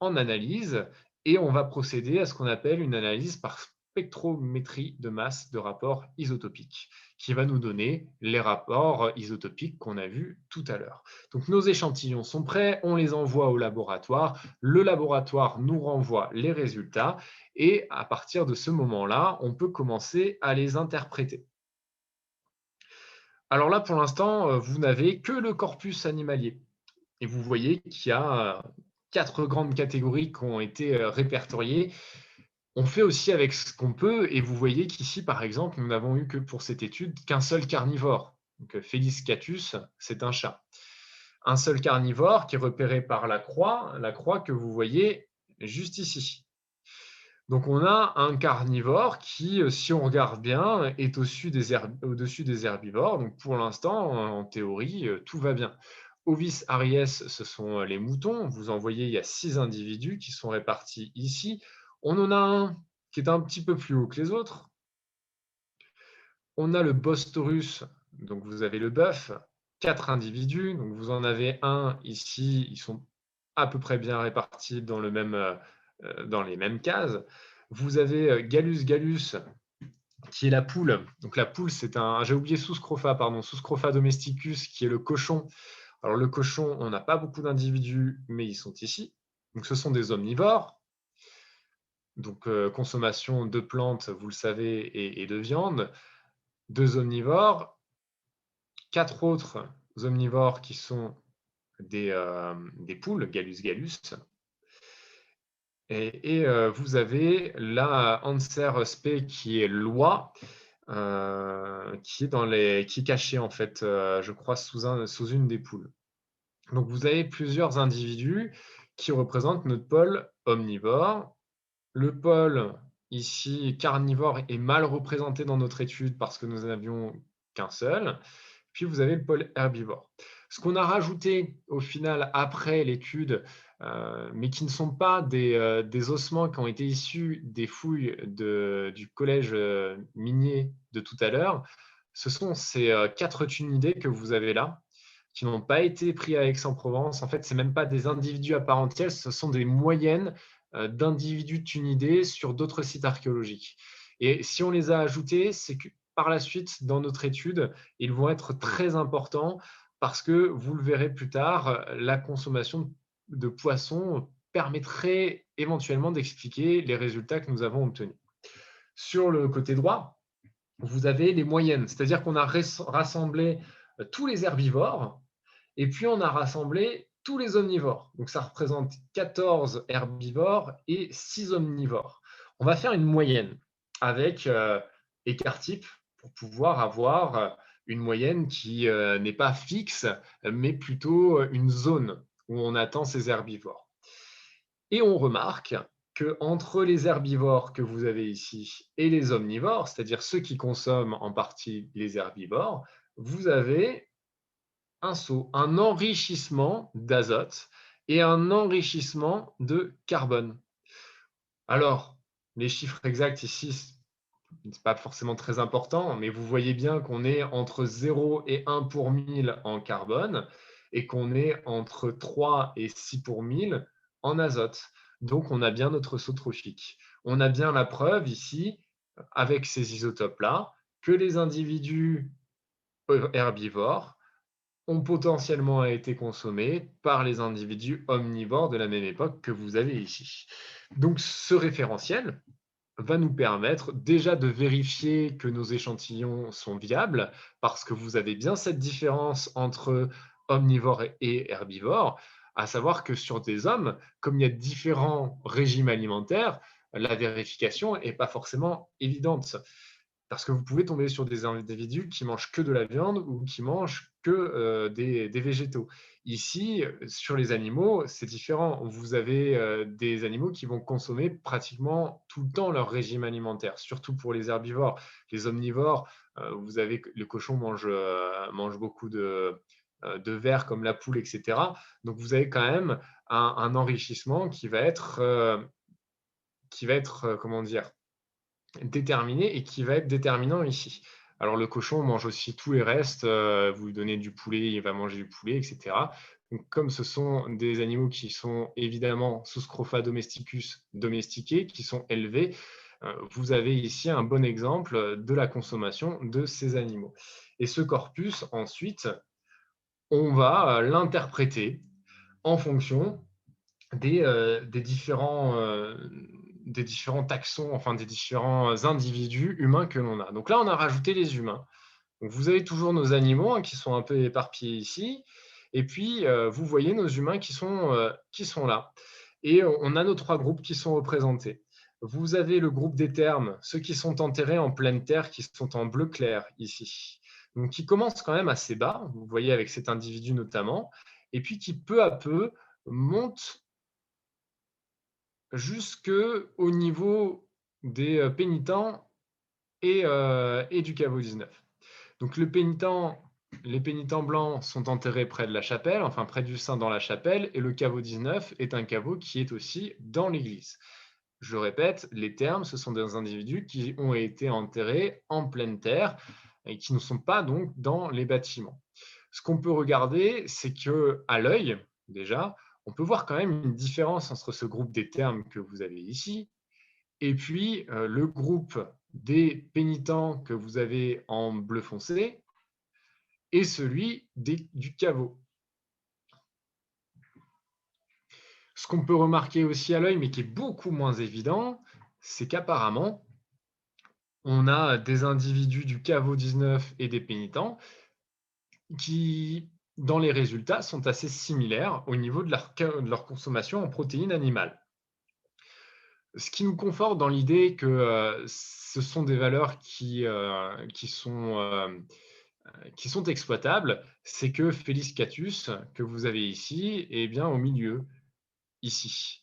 en analyse et on va procéder à ce qu'on appelle une analyse par spectrométrie de masse de rapport isotopique, qui va nous donner les rapports isotopiques qu'on a vus tout à l'heure. Donc nos échantillons sont prêts, on les envoie au laboratoire, le laboratoire nous renvoie les résultats et à partir de ce moment-là, on peut commencer à les interpréter. Alors là, pour l'instant, vous n'avez que le corpus animalier. Et vous voyez qu'il y a 4 grandes catégories qui ont été répertoriées. On fait aussi avec ce qu'on peut, et vous voyez qu'ici, par exemple, nous n'avons eu que pour cette étude qu'un seul carnivore. Donc, Felis catus, c'est un chat. Un seul carnivore qui est repéré par la croix que vous voyez juste ici. Donc, on a un carnivore qui, si on regarde bien, est au-dessus des herbivores. Donc, pour l'instant, en théorie, tout va bien. Ovis aries, ce sont les moutons. Vous en voyez, il y a 6 individus qui sont répartis ici. On en a un qui est un petit peu plus haut que les autres. On a le bos taurus, donc vous avez le bœuf, 4 individus. Donc vous en avez un ici, ils sont à peu près bien répartis dans les mêmes cases. Vous avez Gallus gallus, qui est la poule. Donc la poule, c'est j'ai oublié Suscrofa, pardon, Suscrofa domesticus, qui est le cochon. Alors le cochon, on n'a pas beaucoup d'individus, mais ils sont ici. Donc ce sont des omnivores. Donc consommation de plantes, vous le savez, et de viande. 2 omnivores. 4 autres omnivores qui sont des poules, Gallus gallus. Et vous avez la Anser spe qui est l'oie, qui est cachée en fait, je crois, sous une des poules. Donc vous avez plusieurs individus qui représentent notre pôle omnivore. Le pôle ici carnivore est mal représenté dans notre étude parce que nous n'avions qu'un seul. Puis vous avez le pôle herbivore. Ce qu'on a rajouté au final après l'étude, mais qui ne sont pas des ossements qui ont été issus des fouilles du collège minier de tout à l'heure, ce sont ces 4 tunidés que vous avez là, qui n'ont pas été pris à Aix-en-Provence. En fait, ce même pas des individus à part entière, ce sont des moyennes d'individus tunidés sur d'autres sites archéologiques. Et si on les a ajoutés, c'est que par la suite, dans notre étude, ils vont être très importants parce que, vous le verrez plus tard, la consommation de poissons permettrait éventuellement d'expliquer les résultats que nous avons obtenus. Sur le côté droit, vous avez les moyennes, c'est-à-dire qu'on a rassemblé tous les herbivores et puis on a rassemblé tous les omnivores. Donc ça représente 14 herbivores et 6 omnivores. On va faire une moyenne avec écart type pour pouvoir avoir une moyenne qui n'est pas fixe, mais plutôt une zone où on attend ces herbivores. Et on remarque qu'entre les herbivores que vous avez ici et les omnivores, c'est-à-dire ceux qui consomment en partie les herbivores, vous avez un enrichissement d'azote et un enrichissement de carbone. Alors, les chiffres exacts ici, ce n'est pas forcément très important, mais vous voyez bien qu'on est entre 0 et 1 pour 1000 en carbone et qu'on est entre 3 et 6 pour 1000 en azote. Donc, on a bien notre saut trophique. On a bien la preuve ici, avec ces isotopes-là, que les individus herbivores ont potentiellement été consommés par les individus omnivores de la même époque que vous avez ici. Donc, ce référentiel va nous permettre déjà de vérifier que nos échantillons sont viables parce que vous avez bien cette différence entre omnivore et herbivore, à savoir que sur des hommes, comme il y a différents régimes alimentaires, la vérification n'est pas forcément évidente. Parce que vous pouvez tomber sur des individus qui mangent que de la viande ou qui mangent que des végétaux. Ici, sur les animaux, c'est différent. Vous avez des animaux qui vont consommer pratiquement tout le temps leur régime alimentaire, surtout pour les herbivores. Les omnivores, vous avez le cochon mange beaucoup de vers comme la poule, etc. Donc vous avez quand même un enrichissement qui va être qui va être, comment dire, déterminé et qui va être déterminant ici. Alors le cochon mange aussi tous les restes, vous lui donnez du poulet, il va manger du poulet, etc. Donc, comme ce sont des animaux qui sont évidemment sous Scrofa domesticus domestiqués, qui sont élevés, vous avez ici un bon exemple de la consommation de ces animaux. Et ce corpus, ensuite, on va l'interpréter en fonction des différents taxons, enfin des différents individus humains que l'on a. Donc là, on a rajouté les humains. Donc vous avez toujours nos animaux qui sont un peu éparpillés ici, et puis vous voyez nos humains qui sont là. Et on a nos 3 groupes qui sont représentés. Vous avez le groupe des termes, ceux qui sont enterrés en pleine terre, qui sont en bleu clair ici. Donc qui commencent quand même assez bas, vous voyez avec cet individu notamment, et puis qui peu à peu montent jusqu'au niveau des pénitents et du caveau 19. Donc les pénitents blancs sont enterrés près de la chapelle, enfin près du saint dans la chapelle, et le caveau 19 est un caveau qui est aussi dans l'église. Je répète, les termes, ce sont des individus qui ont été enterrés en pleine terre et qui ne sont pas donc dans les bâtiments. Ce qu'on peut regarder, c'est qu'à l'œil, déjà, on peut voir quand même une différence entre ce groupe des termes que vous avez ici et puis le groupe des pénitents que vous avez en bleu foncé et celui du caveau. Ce qu'on peut remarquer aussi à l'œil, mais qui est beaucoup moins évident, c'est qu'apparemment, on a des individus du caveau 19 et des pénitents qui, dans les résultats, sont assez similaires au niveau de leur consommation en protéines animales. Ce qui nous conforte dans l'idée que ce sont des valeurs qui sont exploitables, c'est que Felis catus, que vous avez ici, est bien au milieu, ici.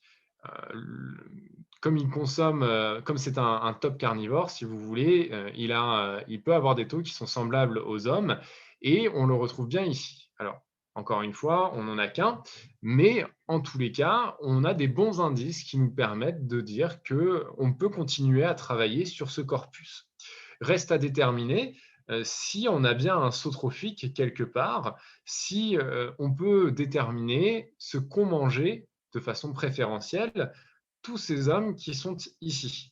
Comme il consomme, comme c'est un top carnivore, si vous voulez, il peut avoir des taux qui sont semblables aux hommes et on le retrouve bien ici. Alors, encore une fois, on n'en a qu'un, mais en tous les cas, on a des bons indices qui nous permettent de dire qu'on peut continuer à travailler sur ce corpus. Reste à déterminer si on a bien un saut trophique quelque part, si on peut déterminer ce qu'ont mangé de façon préférentielle tous ces hommes qui sont ici.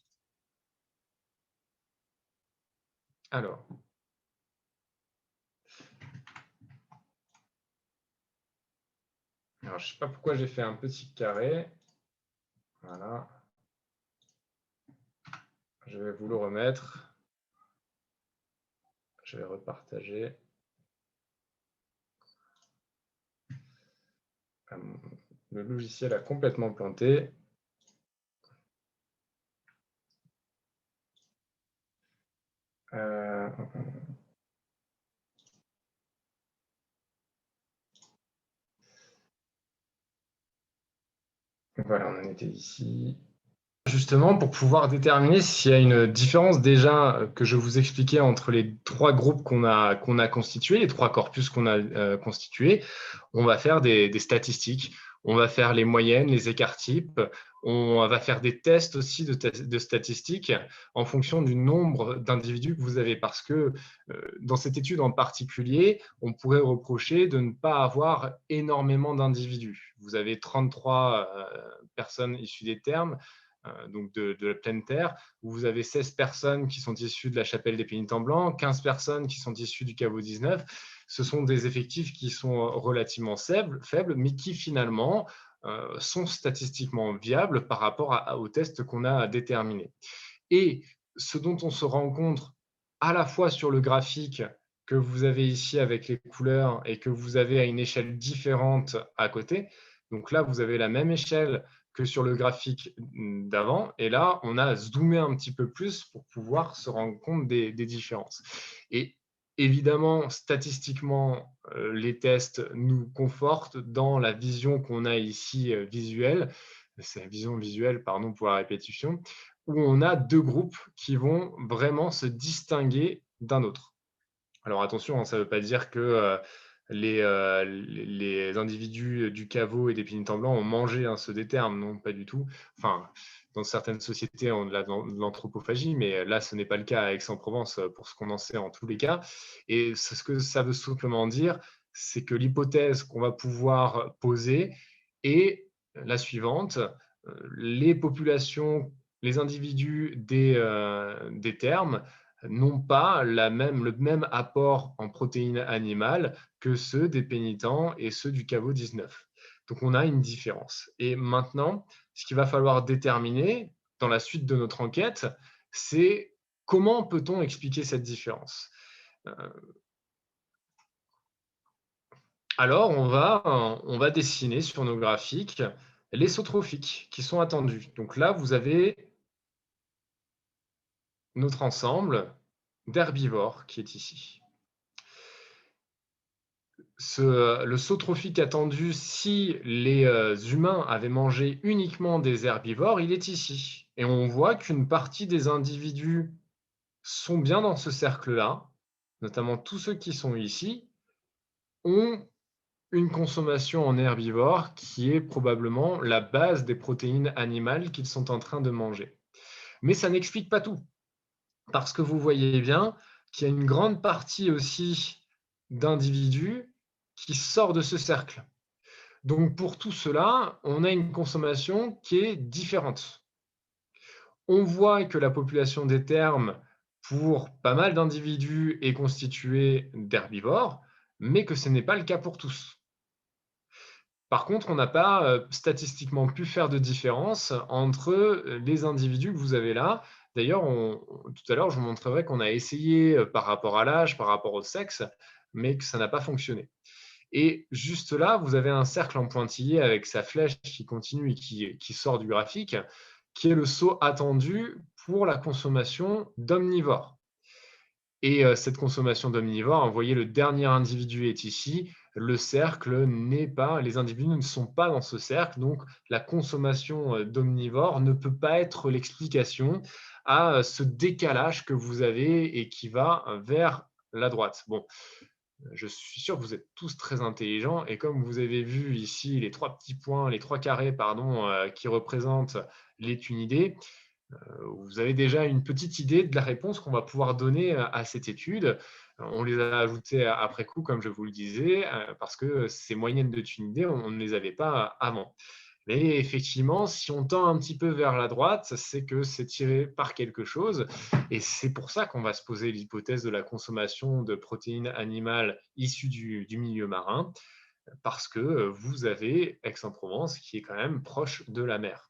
Alors, je ne sais pas pourquoi j'ai fait un petit carré. Voilà. Je vais vous le remettre. Je vais repartager. Le logiciel a complètement planté. Voilà, on en était ici. Justement, pour pouvoir déterminer s'il y a une différence déjà que je vous expliquais entre les 3 groupes qu'on a constitués, les 3 corpus qu'on a constitués, on va faire des statistiques, on va faire les moyennes, les écarts-types, on va faire des tests aussi de statistiques en fonction du nombre d'individus que vous avez. Parce que dans cette étude en particulier, on pourrait reprocher de ne pas avoir énormément d'individus. Vous avez 33 personnes issues des termes, donc de la pleine terre, où vous avez 16 personnes qui sont issues de la chapelle des pénitents blancs, 15 personnes qui sont issues du caveau 19. Ce sont des effectifs qui sont relativement faibles, mais qui finalement sont statistiquement viables par rapport au test qu'on a déterminé. Et ce dont on se rend compte à la fois sur le graphique que vous avez ici avec les couleurs et que vous avez à une échelle différente à côté. Donc là, vous avez la même échelle que sur le graphique d'avant. Et là, on a zoomé un petit peu plus pour pouvoir se rendre compte des différences. Et évidemment, statistiquement, les tests nous confortent dans la vision qu'on a ici visuelle. C'est la vision visuelle, pardon pour la répétition, où on a 2 groupes qui vont vraiment se distinguer d'un autre. Alors attention, ça ne veut pas dire que les individus du caveau et des pénitents blancs ont mangé ceux des termes, non, pas du tout. Enfin, dans certaines sociétés, on a de l'anthropophagie, mais là, ce n'est pas le cas à Aix-en-Provence pour ce qu'on en sait en tous les cas. Et ce que ça veut simplement dire, c'est que l'hypothèse qu'on va pouvoir poser est la suivante. Les populations, les individus des termes n'ont pas le même apport en protéines animales que ceux des pénitents et ceux du caveau 19. Donc on a une différence. Et maintenant, ce qu'il va falloir déterminer dans la suite de notre enquête, c'est comment peut-on expliquer cette différence. Alors, on va dessiner sur nos graphiques les sauts trophiques qui sont attendus. Donc là, vous avez notre ensemble d'herbivores qui est ici. Le saut trophique attendu, si les humains avaient mangé uniquement des herbivores, il est ici. Et on voit qu'une partie des individus sont bien dans ce cercle-là, notamment tous ceux qui sont ici, ont une consommation en herbivore qui est probablement la base des protéines animales qu'ils sont en train de manger. Mais ça n'explique pas tout, parce que vous voyez bien qu'il y a une grande partie aussi d'individus qui sort de ce cercle. Donc pour tout cela, on a une consommation qui est différente. On voit que la population des termes, pour pas mal d'individus, est constituée d'herbivores, mais que ce n'est pas le cas pour tous. Par contre, on n'a pas statistiquement pu faire de différence entre les individus que vous avez là. D'ailleurs, tout à l'heure, je vous montrerai qu'on a essayé par rapport à l'âge, par rapport au sexe, mais que ça n'a pas fonctionné. Et juste là, vous avez un cercle en pointillé avec sa flèche qui continue et qui sort du graphique, qui est le saut attendu pour la consommation d'omnivores. Et cette consommation d'omnivores, vous voyez, le dernier individu est ici, le cercle n'est pas, les individus ne sont pas dans ce cercle, donc la consommation d'omnivores ne peut pas être l'explication à ce décalage que vous avez et qui va vers la droite. Bon, je suis sûr que vous êtes tous très intelligents et comme vous avez vu ici les trois petits points, les trois carrés, pardon, qui représentent les tunidés, vous avez déjà une petite idée de la réponse qu'on va pouvoir donner à cette étude. On les a ajoutées après coup, comme je vous le disais, parce que ces moyennes de tunidés, on ne les avait pas avant. Mais effectivement, si on tend un petit peu vers la droite, c'est que c'est tiré par quelque chose. Et c'est pour ça qu'on va se poser l'hypothèse de la consommation de protéines animales issues du milieu marin, parce que vous avez Aix-en-Provence qui est quand même proche de la mer.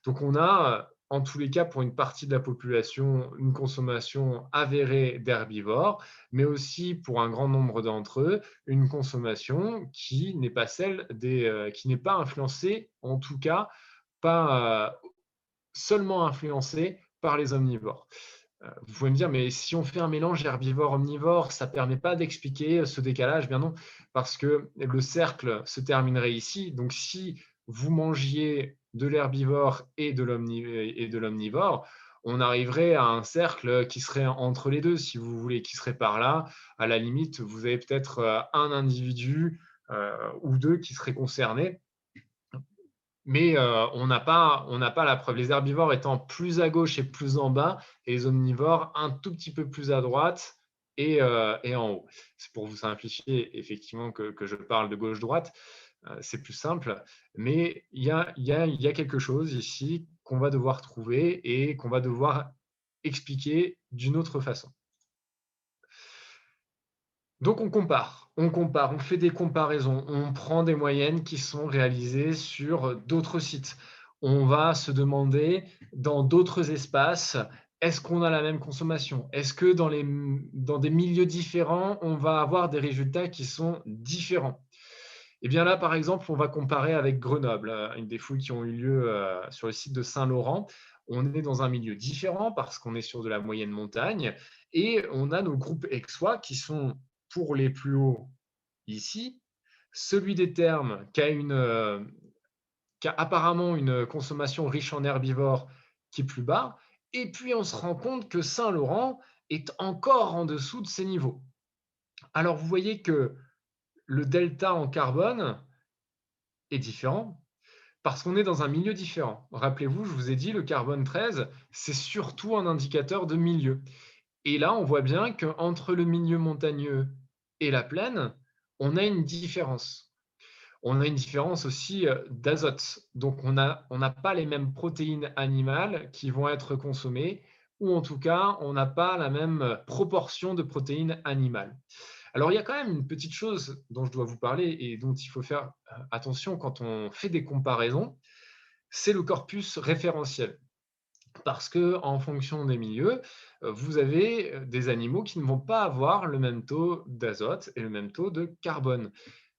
Donc on a, en tous les cas, pour une partie de la population, une consommation avérée d'herbivores, mais aussi pour un grand nombre d'entre eux, une consommation qui n'est pas celle qui n'est pas influencée, en tout cas, pas seulement influencée par les omnivores. Vous pouvez me dire, mais si on fait un mélange herbivore-omnivore, ça ne permet pas d'expliquer ce décalage? Bien non, parce que le cercle se terminerait ici. Donc, si vous mangiez de l'herbivore et de l'omnivore, on arriverait à un cercle qui serait entre les deux, si vous voulez, qui serait par là. À la limite, vous avez peut-être un individu ou deux qui seraient concernés. Mais on n'a pas la preuve. Les herbivores étant plus à gauche et plus en bas, et les omnivores un tout petit peu plus à droite et en haut. C'est pour vous simplifier, effectivement, que je parle de gauche-droite. C'est plus simple. Mais il y a quelque chose ici qu'on va devoir trouver et qu'on va devoir expliquer d'une autre façon. Donc on compare, on fait des comparaisons, on prend des moyennes qui sont réalisées sur d'autres sites. On va se demander dans d'autres espaces, est-ce qu'on a la même consommation? Est-ce que dans des milieux différents, on va avoir des résultats qui sont différents? Et bien là, par exemple, on va comparer avec Grenoble, une des fouilles qui ont eu lieu sur le site de Saint-Laurent. On est dans un milieu différent parce qu'on est sur de la moyenne montagne et on a nos groupes aixois qui sont pour les plus hauts ici, celui des termes qui a apparemment une consommation riche en herbivores qui est plus bas, et puis on se rend compte que Saint-Laurent est encore en dessous de ces niveaux. Alors vous voyez que le delta en carbone est différent, Parce qu'on est dans un milieu différent. Rappelez-vous, je vous ai dit, le carbone 13, c'est surtout un indicateur de milieu. Et là, on voit bien qu'entre le milieu montagneux et la plaine, on a une différence. On a une différence aussi d'azote. Donc, on n'a pas les mêmes protéines animales qui vont être consommées, ou en tout cas, on n'a pas la même proportion de protéines animales. Alors, il y a quand même une petite chose dont je dois vous parler et dont il faut faire attention quand on fait des comparaisons, c'est le corpus référentiel. Parce que en fonction des milieux, vous avez des animaux qui ne vont pas avoir le même taux d'azote et le même taux de carbone.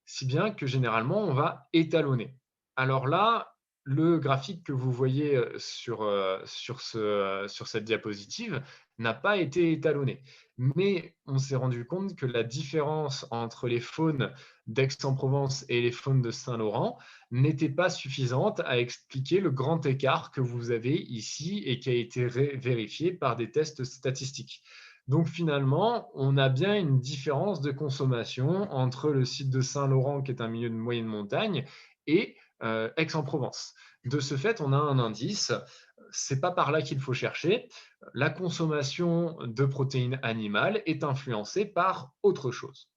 Si bien que généralement, on va étalonner. Alors là, le graphique que vous voyez sur cette diapositive n'a pas été étalonné. Mais on s'est rendu compte que la différence entre les faunes d'Aix-en-Provence et les faunes de Saint-Laurent n'était pas suffisante à expliquer le grand écart que vous avez ici et qui a été vérifié par des tests statistiques. Donc finalement, on a bien une différence de consommation entre le site de Saint-Laurent, qui est un milieu de moyenne montagne, et Aix-en-Provence. De ce fait, on a un indice. C'est pas par là qu'il faut chercher. La consommation de protéines animales est influencée par autre chose.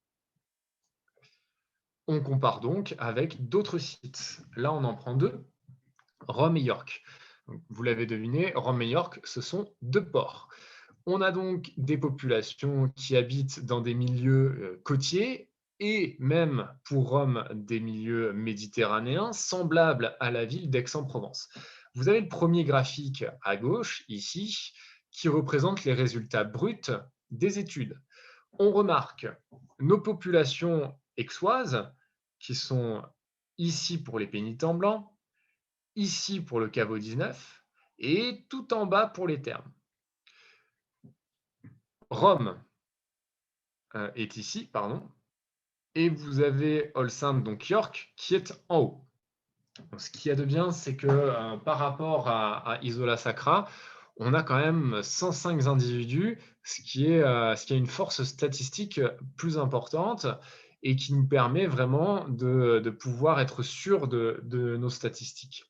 On compare donc avec d'autres sites. Là, on en prend deux, Rome et York. Donc, vous l'avez deviné, Rome et York, ce sont deux ports. On a donc des populations qui habitent dans des milieux côtiers et même pour Rome des milieux méditerranéens semblables à la ville d'Aix-en-Provence. Vous avez le premier graphique à gauche, ici, qui représente les résultats bruts des études. On remarque nos populations aixoises, qui sont ici pour les pénitents blancs, ici pour le caveau 19 et tout en bas pour les termes. Rome est ici, pardon, et vous avez Olsand, donc York, qui est en haut. Donc, ce qu'il y a de bien, c'est que par rapport à Isola Sacra, on a quand même 105 individus, ce qui a une force statistique plus importante et qui nous permet vraiment de pouvoir être sûr de nos statistiques.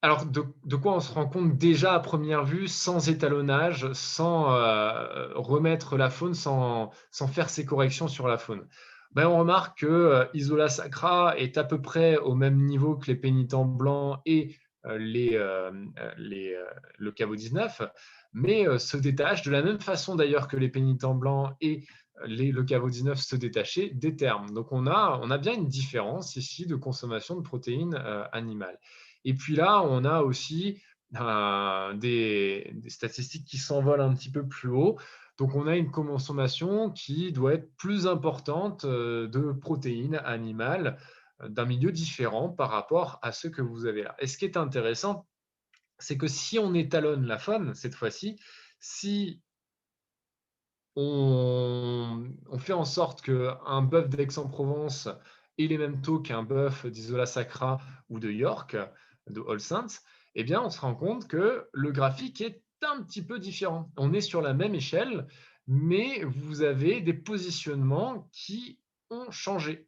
Alors, de quoi on se rend compte déjà à première vue, sans étalonnage, sans remettre la faune, sans faire ces corrections sur la faune? Ben, on remarque que Isola Sacra est à peu près au même niveau que les pénitents blancs et le caveau 19, mais se détache de la même façon d'ailleurs que les pénitents blancs et le caveau 19 se détachaient des termes. Donc on a bien une différence ici de consommation de protéines animales. Et puis là, on a aussi des statistiques qui s'envolent un petit peu plus haut. Donc, on a une consommation qui doit être plus importante de protéines animales d'un milieu différent par rapport à ce que vous avez là. Et ce qui est intéressant, c'est que si on étalonne la faune, cette fois-ci, si on fait en sorte qu'un bœuf d'Aix-en-Provence ait les mêmes taux qu'un bœuf d'Isola Sacra ou de York, de All Saints, eh bien, on se rend compte que le graphique est un petit peu différent. On est sur la même échelle, mais vous avez des positionnements qui ont changé.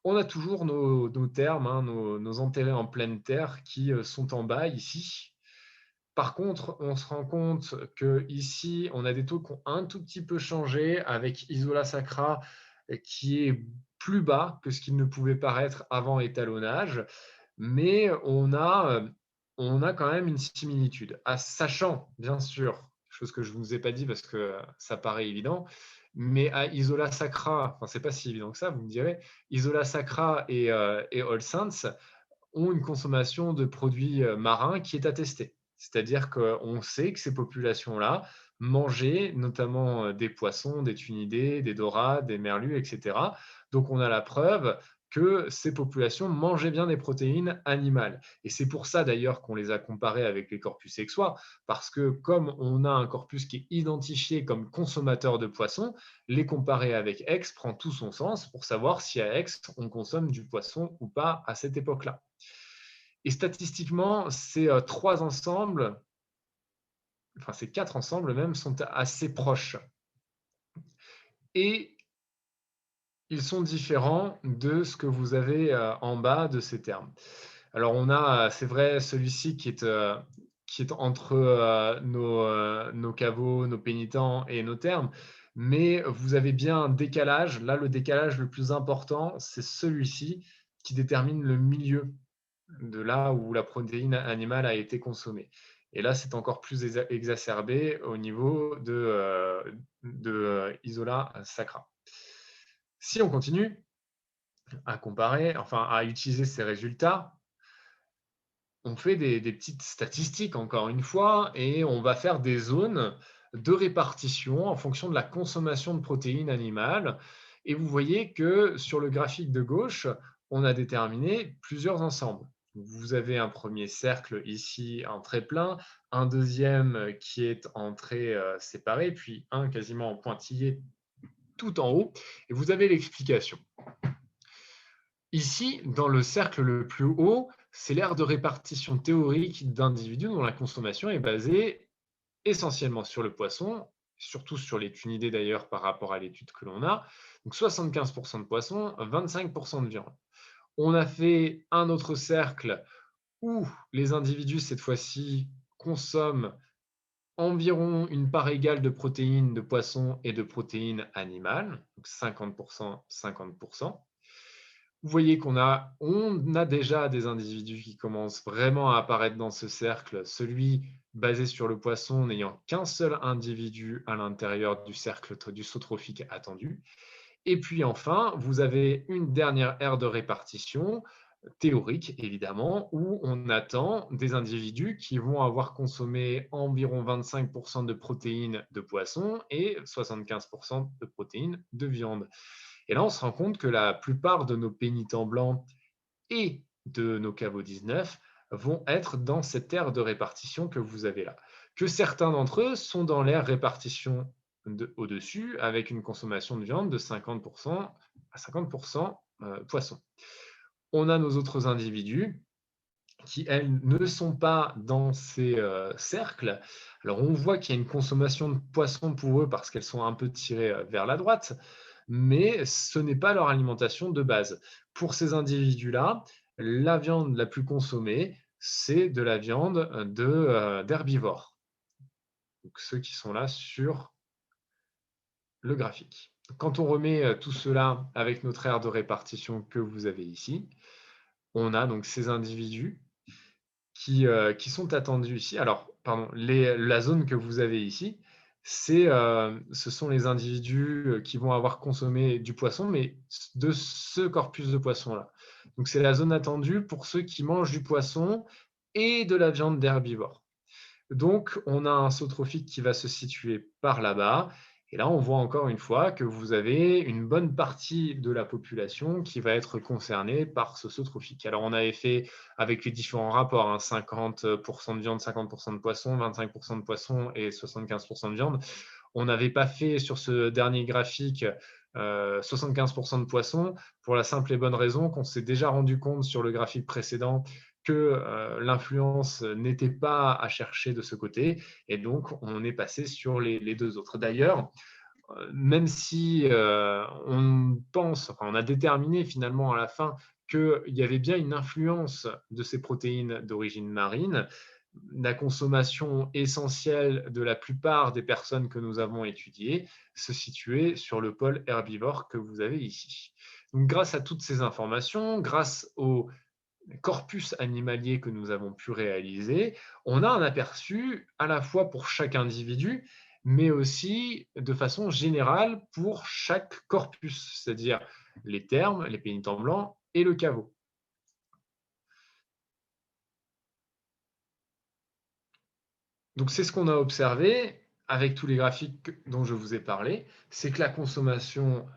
On a toujours nos termes, hein, nos enterrés en pleine terre qui sont en bas ici. Par contre, on se rend compte qu'ici, on a des taux qui ont un tout petit peu changé avec Isola Sacra qui est plus bas que ce qu'il ne pouvait paraître avant étalonnage, mais on a quand même une similitude. Sachant, bien sûr, chose que je ne vous ai pas dit parce que ça paraît évident, mais à Isola Sacra, enfin, c'est pas si évident que ça, vous me direz, Isola Sacra et All Saints ont une consommation de produits marins qui est attestée. C'est-à-dire qu'on sait que ces populations-là mangeaient notamment des poissons, des thunidés, des dorades, des merlus, etc. Donc on a la preuve que ces populations mangeaient bien des protéines animales. Et c'est pour ça d'ailleurs qu'on les a comparées avec les corpus sexois, parce que comme on a un corpus qui est identifié comme consommateur de poissons, les comparer avec Aix prend tout son sens pour savoir si à Aix on consomme du poisson ou pas à cette époque-là. Et statistiquement, ces trois ensembles, enfin ces quatre ensembles même, sont assez proches. Et ils sont différents de ce que vous avez en bas de ces termes. Alors, on a, c'est vrai, celui-ci qui est entre nos caveaux, nos pénitents et nos termes, mais vous avez bien un décalage. Là, le décalage le plus important, c'est celui-ci qui détermine le milieu de là où la protéine animale a été consommée. Et là, c'est encore plus exacerbé au niveau de Isola Sacra. Si on continue à comparer, enfin à utiliser ces résultats, on fait des petites statistiques encore une fois et on va faire des zones de répartition en fonction de la consommation de protéines animales. Et vous voyez que sur le graphique de gauche, on a déterminé plusieurs ensembles. Vous avez un premier cercle ici en trait plein, un deuxième qui est en trait séparé, puis un quasiment en pointillé tout en haut. Et vous avez l'explication. Ici, dans le cercle le plus haut, c'est l'aire de répartition théorique d'individus dont la consommation est basée essentiellement sur le poisson, surtout sur les cunidés d'ailleurs par rapport à l'étude que l'on a. Donc 75% de poisson, 25% de viande. On a fait un autre cercle où les individus, cette fois-ci, consomment environ une part égale de protéines de poisson et de protéines animales, donc 50%, 50%. Vous voyez on a déjà des individus qui commencent vraiment à apparaître dans ce cercle, celui basé sur le poisson n'ayant qu'un seul individu à l'intérieur du cercle du saut trophique attendu. Et puis enfin, vous avez une dernière aire de répartition, théorique évidemment, où on attend des individus qui vont avoir consommé environ 25% de protéines de poisson et 75% de protéines de viande. Et là, on se rend compte que la plupart de nos pénitents blancs et de nos caveaux 19 vont être dans cette aire de répartition que vous avez là. Que certains d'entre eux sont dans l'aire répartition au-dessus, avec une consommation de viande de 50% à 50% poisson. On a nos autres individus qui, elles, ne sont pas dans ces cercles. Alors, on voit qu'il y a une consommation de poisson pour eux parce qu'elles sont un peu tirées vers la droite, mais ce n'est pas leur alimentation de base. Pour ces individus-là, la viande la plus consommée, c'est de la viande d'herbivores. Donc, ceux qui sont là sur le graphique. Quand on remet tout cela avec notre aire de répartition que vous avez ici, on a donc ces individus qui sont attendus ici. Alors, pardon, la zone que vous avez ici, ce sont les individus qui vont avoir consommé du poisson, mais de ce corpus de poisson-là. Donc, c'est la zone attendue pour ceux qui mangent du poisson et de la viande d'herbivore. Donc, on a un saut trophique qui va se situer par là-bas. Et là, on voit encore une fois que vous avez une bonne partie de la population qui va être concernée par ce saut trophique. Alors, on avait fait avec les différents rapports, hein, 50% de viande, 50% de poisson, 25% de poisson et 75% de viande. On n'avait pas fait sur ce dernier graphique 75% de poisson pour la simple et bonne raison qu'on s'est déjà rendu compte sur le graphique précédent que l'influence n'était pas à chercher de ce côté, et donc on est passé sur les deux autres. D'ailleurs, même si on pense, enfin, on a déterminé finalement à la fin qu'il y avait bien une influence de ces protéines d'origine marine, la consommation essentielle de la plupart des personnes que nous avons étudiées se situait sur le pôle herbivore que vous avez ici. Donc, grâce à toutes ces informations, grâce au corpus animalier que nous avons pu réaliser, on a un aperçu à la fois pour chaque individu, mais aussi de façon générale pour chaque corpus, c'est-à-dire les termes, les pénitents blancs et le caveau. Donc c'est ce qu'on a observé avec tous les graphiques dont je vous ai parlé, c'est que la consommation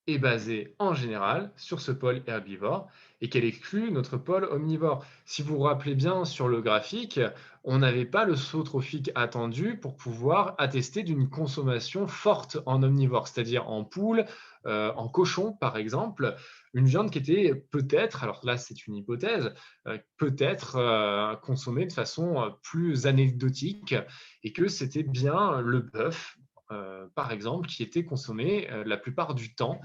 est basée en général sur ce pôle herbivore et qu'elle exclut notre pôle omnivore. Si vous vous rappelez bien sur le graphique, on n'avait pas le saut trophique attendu pour pouvoir attester d'une consommation forte en omnivore, c'est-à-dire en poule, en cochon par exemple, une viande qui était peut-être, alors là c'est une hypothèse, peut-être consommée de façon plus anecdotique et que c'était bien le bœuf par exemple, qui était consommé la plupart du temps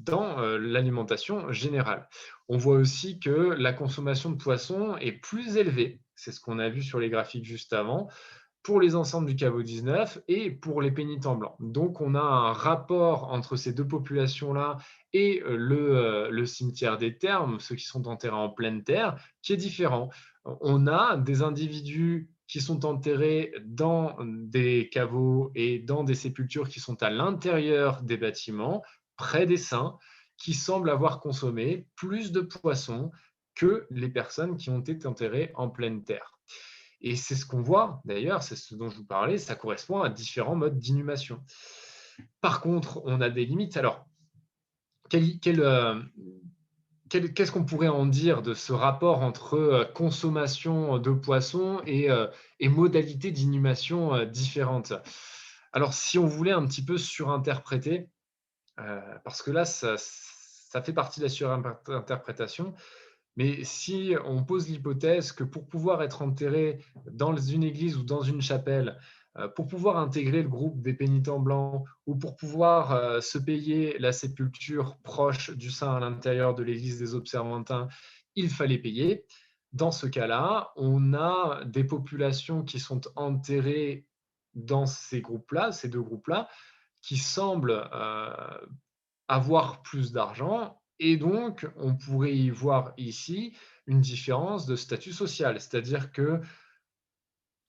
dans l'alimentation générale. On voit aussi que la consommation de poissons est plus élevée, c'est ce qu'on a vu sur les graphiques juste avant, pour les ensembles du caveau 19 et pour les pénitents blancs. Donc on a un rapport entre ces deux populations-là et le cimetière des thermes, ceux qui sont enterrés en pleine terre, qui est différent. On a des individus qui sont enterrés dans des caveaux et dans des sépultures qui sont à l'intérieur des bâtiments, près des saints, qui semblent avoir consommé plus de poissons que les personnes qui ont été enterrées en pleine terre. Et c'est ce qu'on voit, d'ailleurs, c'est ce dont je vous parlais, ça correspond à différents modes d'inhumation. Par contre, on a des limites. Alors, qu'est-ce qu'on pourrait en dire de ce rapport entre consommation de poissons et modalités d'inhumation différentes? Alors, si on voulait un petit peu surinterpréter, parce que là, ça fait partie de la surinterprétation, mais si on pose l'hypothèse que pour pouvoir être enterré dans une église ou dans une chapelle, pour pouvoir intégrer le groupe des pénitents blancs ou pour pouvoir se payer la sépulture proche du saint à l'intérieur de l'église des Observantins, il fallait payer. Dans ce cas-là, on a des populations qui sont enterrées dans ces groupes-là, ces deux groupes-là, qui semblent avoir plus d'argent et donc on pourrait y voir ici une différence de statut social. C'est-à-dire que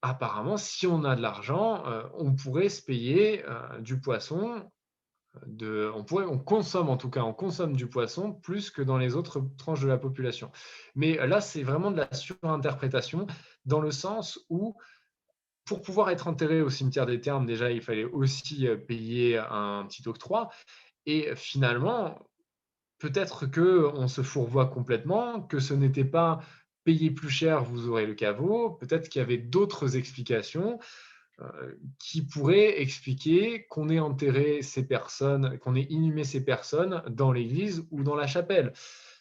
apparemment, si on a de l'argent, on pourrait se payer du poisson. On consomme en tout cas, on consomme du poisson plus que dans les autres tranches de la population. Mais là, c'est vraiment de la surinterprétation dans le sens où pour pouvoir être enterré au cimetière des Thermes, déjà, il fallait aussi payer un petit octroi. Et finalement, peut-être qu'on se fourvoie complètement, que ce n'était pas payer plus cher, vous aurez le caveau. Peut-être qu'il y avait d'autres explications qui pourraient expliquer qu'on ait enterré ces personnes, qu'on ait inhumé ces personnes dans l'église ou dans la chapelle.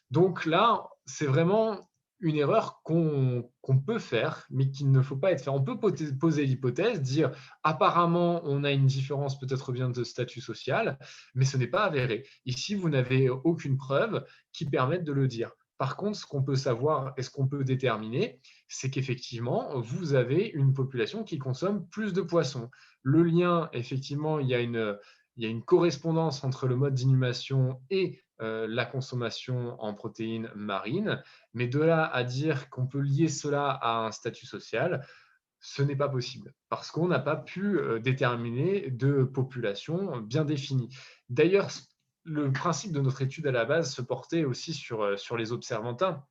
Donc là, c'est vraiment une erreur qu'on peut faire, mais qu'il ne faut pas être fait. On peut poser l'hypothèse, dire apparemment on a une différence peut-être bien de statut social, mais ce n'est pas avéré. Ici, vous n'avez aucune preuve qui permette de le dire. Par contre, ce qu'on peut savoir et ce qu'on peut déterminer, c'est qu'effectivement, vous avez une population qui consomme plus de poissons. Le lien, effectivement, il y a une correspondance entre le mode d'inhumation et la consommation en protéines marines, mais de là à dire qu'on peut lier cela à un statut social, ce n'est pas possible, parce qu'on n'a pas pu déterminer de population bien définie. D'ailleurs, le principe de notre étude à la base se portait aussi sur les observantins,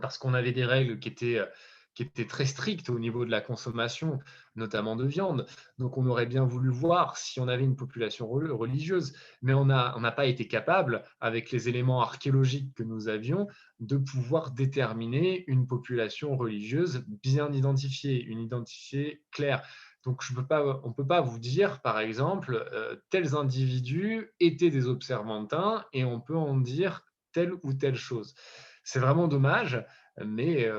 parce qu'on avait des règles qui étaient très strictes au niveau de la consommation, notamment de viande. Donc on aurait bien voulu voir si on avait une population religieuse, mais on n'a pas été capable, avec les éléments archéologiques que nous avions, de pouvoir déterminer une population religieuse bien identifiée, une identifiée claire. Donc on ne peut pas vous dire, par exemple, tels individus étaient des observantins et on peut en dire telle ou telle chose. C'est vraiment dommage, mais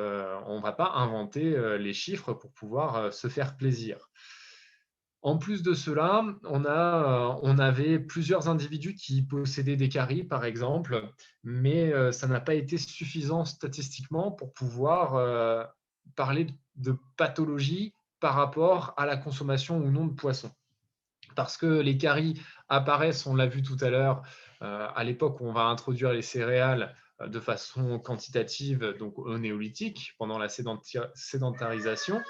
on ne va pas inventer les chiffres pour pouvoir se faire plaisir. En plus de cela, on avait plusieurs individus qui possédaient des caries, par exemple, mais ça n'a pas été suffisant statistiquement pour pouvoir parler de pathologie par rapport à la consommation ou non de poissons. Parce que les caries apparaissent, on l'a vu tout à l'heure, à l'époque où on va introduire les céréales de façon quantitative, donc au néolithique, pendant la sédentarisation.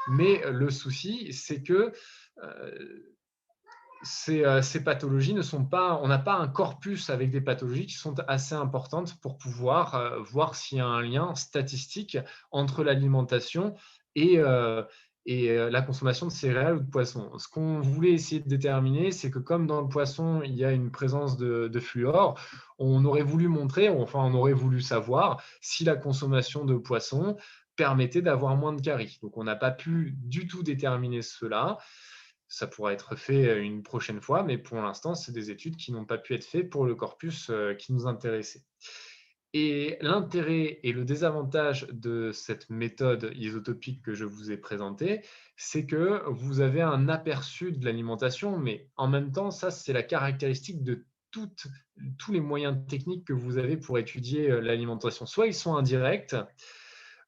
Mais le souci, c'est que ces pathologies ne sont pas, on n'a pas un corpus avec des pathologies qui sont assez importantes pour pouvoir voir s'il y a un lien statistique entre l'alimentation et, la consommation de céréales ou de poissons. Ce qu'on voulait essayer de déterminer, c'est que comme dans le poisson, il y a une présence de fluor, on aurait voulu montrer, enfin on aurait voulu savoir si la consommation de poissons permettait d'avoir moins de caries. Donc on n'a pas pu du tout déterminer cela. Ça pourra être fait une prochaine fois, mais pour l'instant, c'est des études qui n'ont pas pu être faites pour le corpus qui nous intéressait. Et l'intérêt et le désavantage de cette méthode isotopique que je vous ai présentée, c'est que vous avez un aperçu de l'alimentation, mais en même temps, ça, c'est la caractéristique de tous les moyens techniques que vous avez pour étudier l'alimentation. Soit ils sont indirects,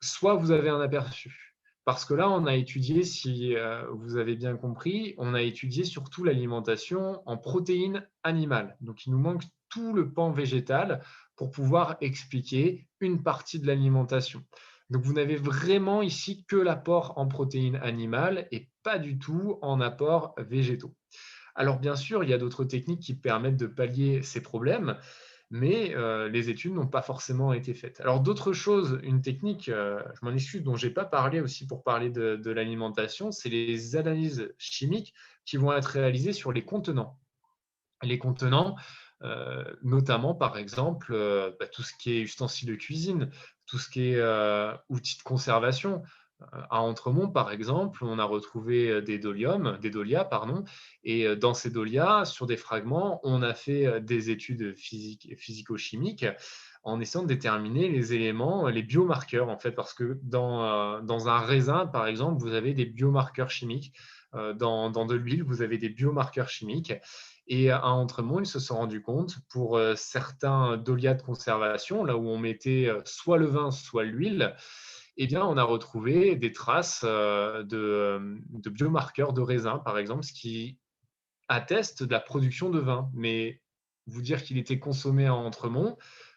soit vous avez un aperçu. Parce que là, on a étudié, si vous avez bien compris, on a étudié surtout l'alimentation en protéines animales. Donc, il nous manque tout le pan végétal pour pouvoir expliquer une partie de l'alimentation. Donc, vous n'avez vraiment ici que l'apport en protéines animales et pas du tout en apports végétaux. Alors, bien sûr, il y a d'autres techniques qui permettent de pallier ces problèmes, mais les études n'ont pas forcément été faites. Alors d'autres choses, une technique, je m'en excuse, dont je n'ai pas parlé aussi pour parler de l'alimentation, c'est les analyses chimiques qui vont être réalisées sur les contenants. Les contenants, notamment par exemple, tout ce qui est ustensiles de cuisine, tout ce qui est outils de conservation. À Entremont, par exemple, on a retrouvé des dolias, pardon, et dans ces dolias, sur des fragments, on a fait des études physico-chimiques en essayant de déterminer les éléments, les biomarqueurs, en fait, parce que dans un raisin, par exemple, vous avez des biomarqueurs chimiques. Dans de l'huile, vous avez des biomarqueurs chimiques. Et à Entremont, ils se sont rendus compte, pour certains dolias de conservation, là où on mettait soit le vin, soit l'huile, eh bien, on a retrouvé des traces de biomarqueurs de raisin, par exemple, ce qui atteste de la production de vin. Mais vous dire qu'il était consommé à Entremont,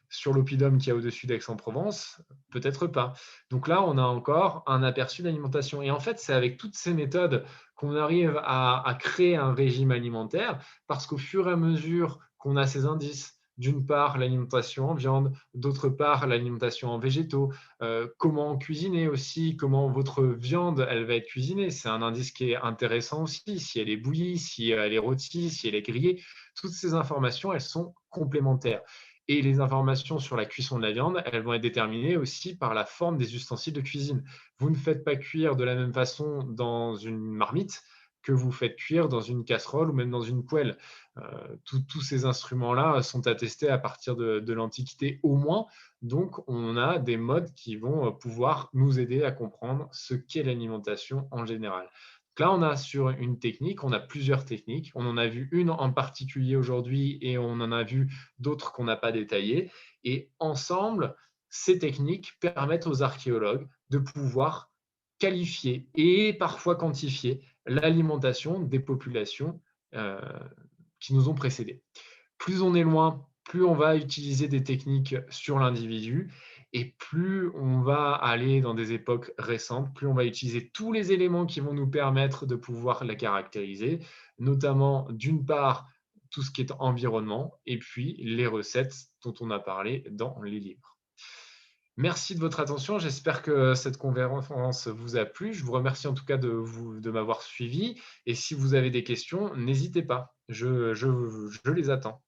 sur l'oppidum qu'il y a au-dessus d'Aix-en-Provence, peut-être pas. Donc là, on a encore un aperçu d'alimentation. Et en fait, c'est avec toutes ces méthodes qu'on arrive à créer un régime alimentaire, parce qu'au fur et à mesure qu'on a ces indices, d'une part l'alimentation en viande, d'autre part l'alimentation en végétaux, comment cuisiner aussi, comment votre viande elle va être cuisinée. C'est un indice qui est intéressant aussi, si elle est bouillie, si elle est rôtie, si elle est grillée. Toutes ces informations, elles sont complémentaires. Et les informations sur la cuisson de la viande, elles vont être déterminées aussi par la forme des ustensiles de cuisine. Vous ne faites pas cuire de la même façon dans une marmite que vous faites cuire dans une casserole ou même dans une poêle. Tous ces instruments-là sont attestés à partir de l'Antiquité au moins. Donc, on a des modes qui vont pouvoir nous aider à comprendre ce qu'est l'alimentation en général. Là, on a sur une technique, on a plusieurs techniques. On en a vu une en particulier aujourd'hui et on en a vu d'autres qu'on n'a pas détaillées. Et ensemble, ces techniques permettent aux archéologues de pouvoir qualifier et parfois quantifier l'alimentation des populations euh, qui nous ont précédés. Plus on est loin, plus on va utiliser des techniques sur l'individu et plus on va aller dans des époques récentes, plus on va utiliser tous les éléments qui vont nous permettre de pouvoir la caractériser, notamment d'une part tout ce qui est environnement et puis les recettes dont on a parlé dans les livres. Merci de votre attention. J'espère que cette conférence vous a plu. Je vous remercie en tout cas de m'avoir suivi. Et si vous avez des questions, n'hésitez pas. Je les attends.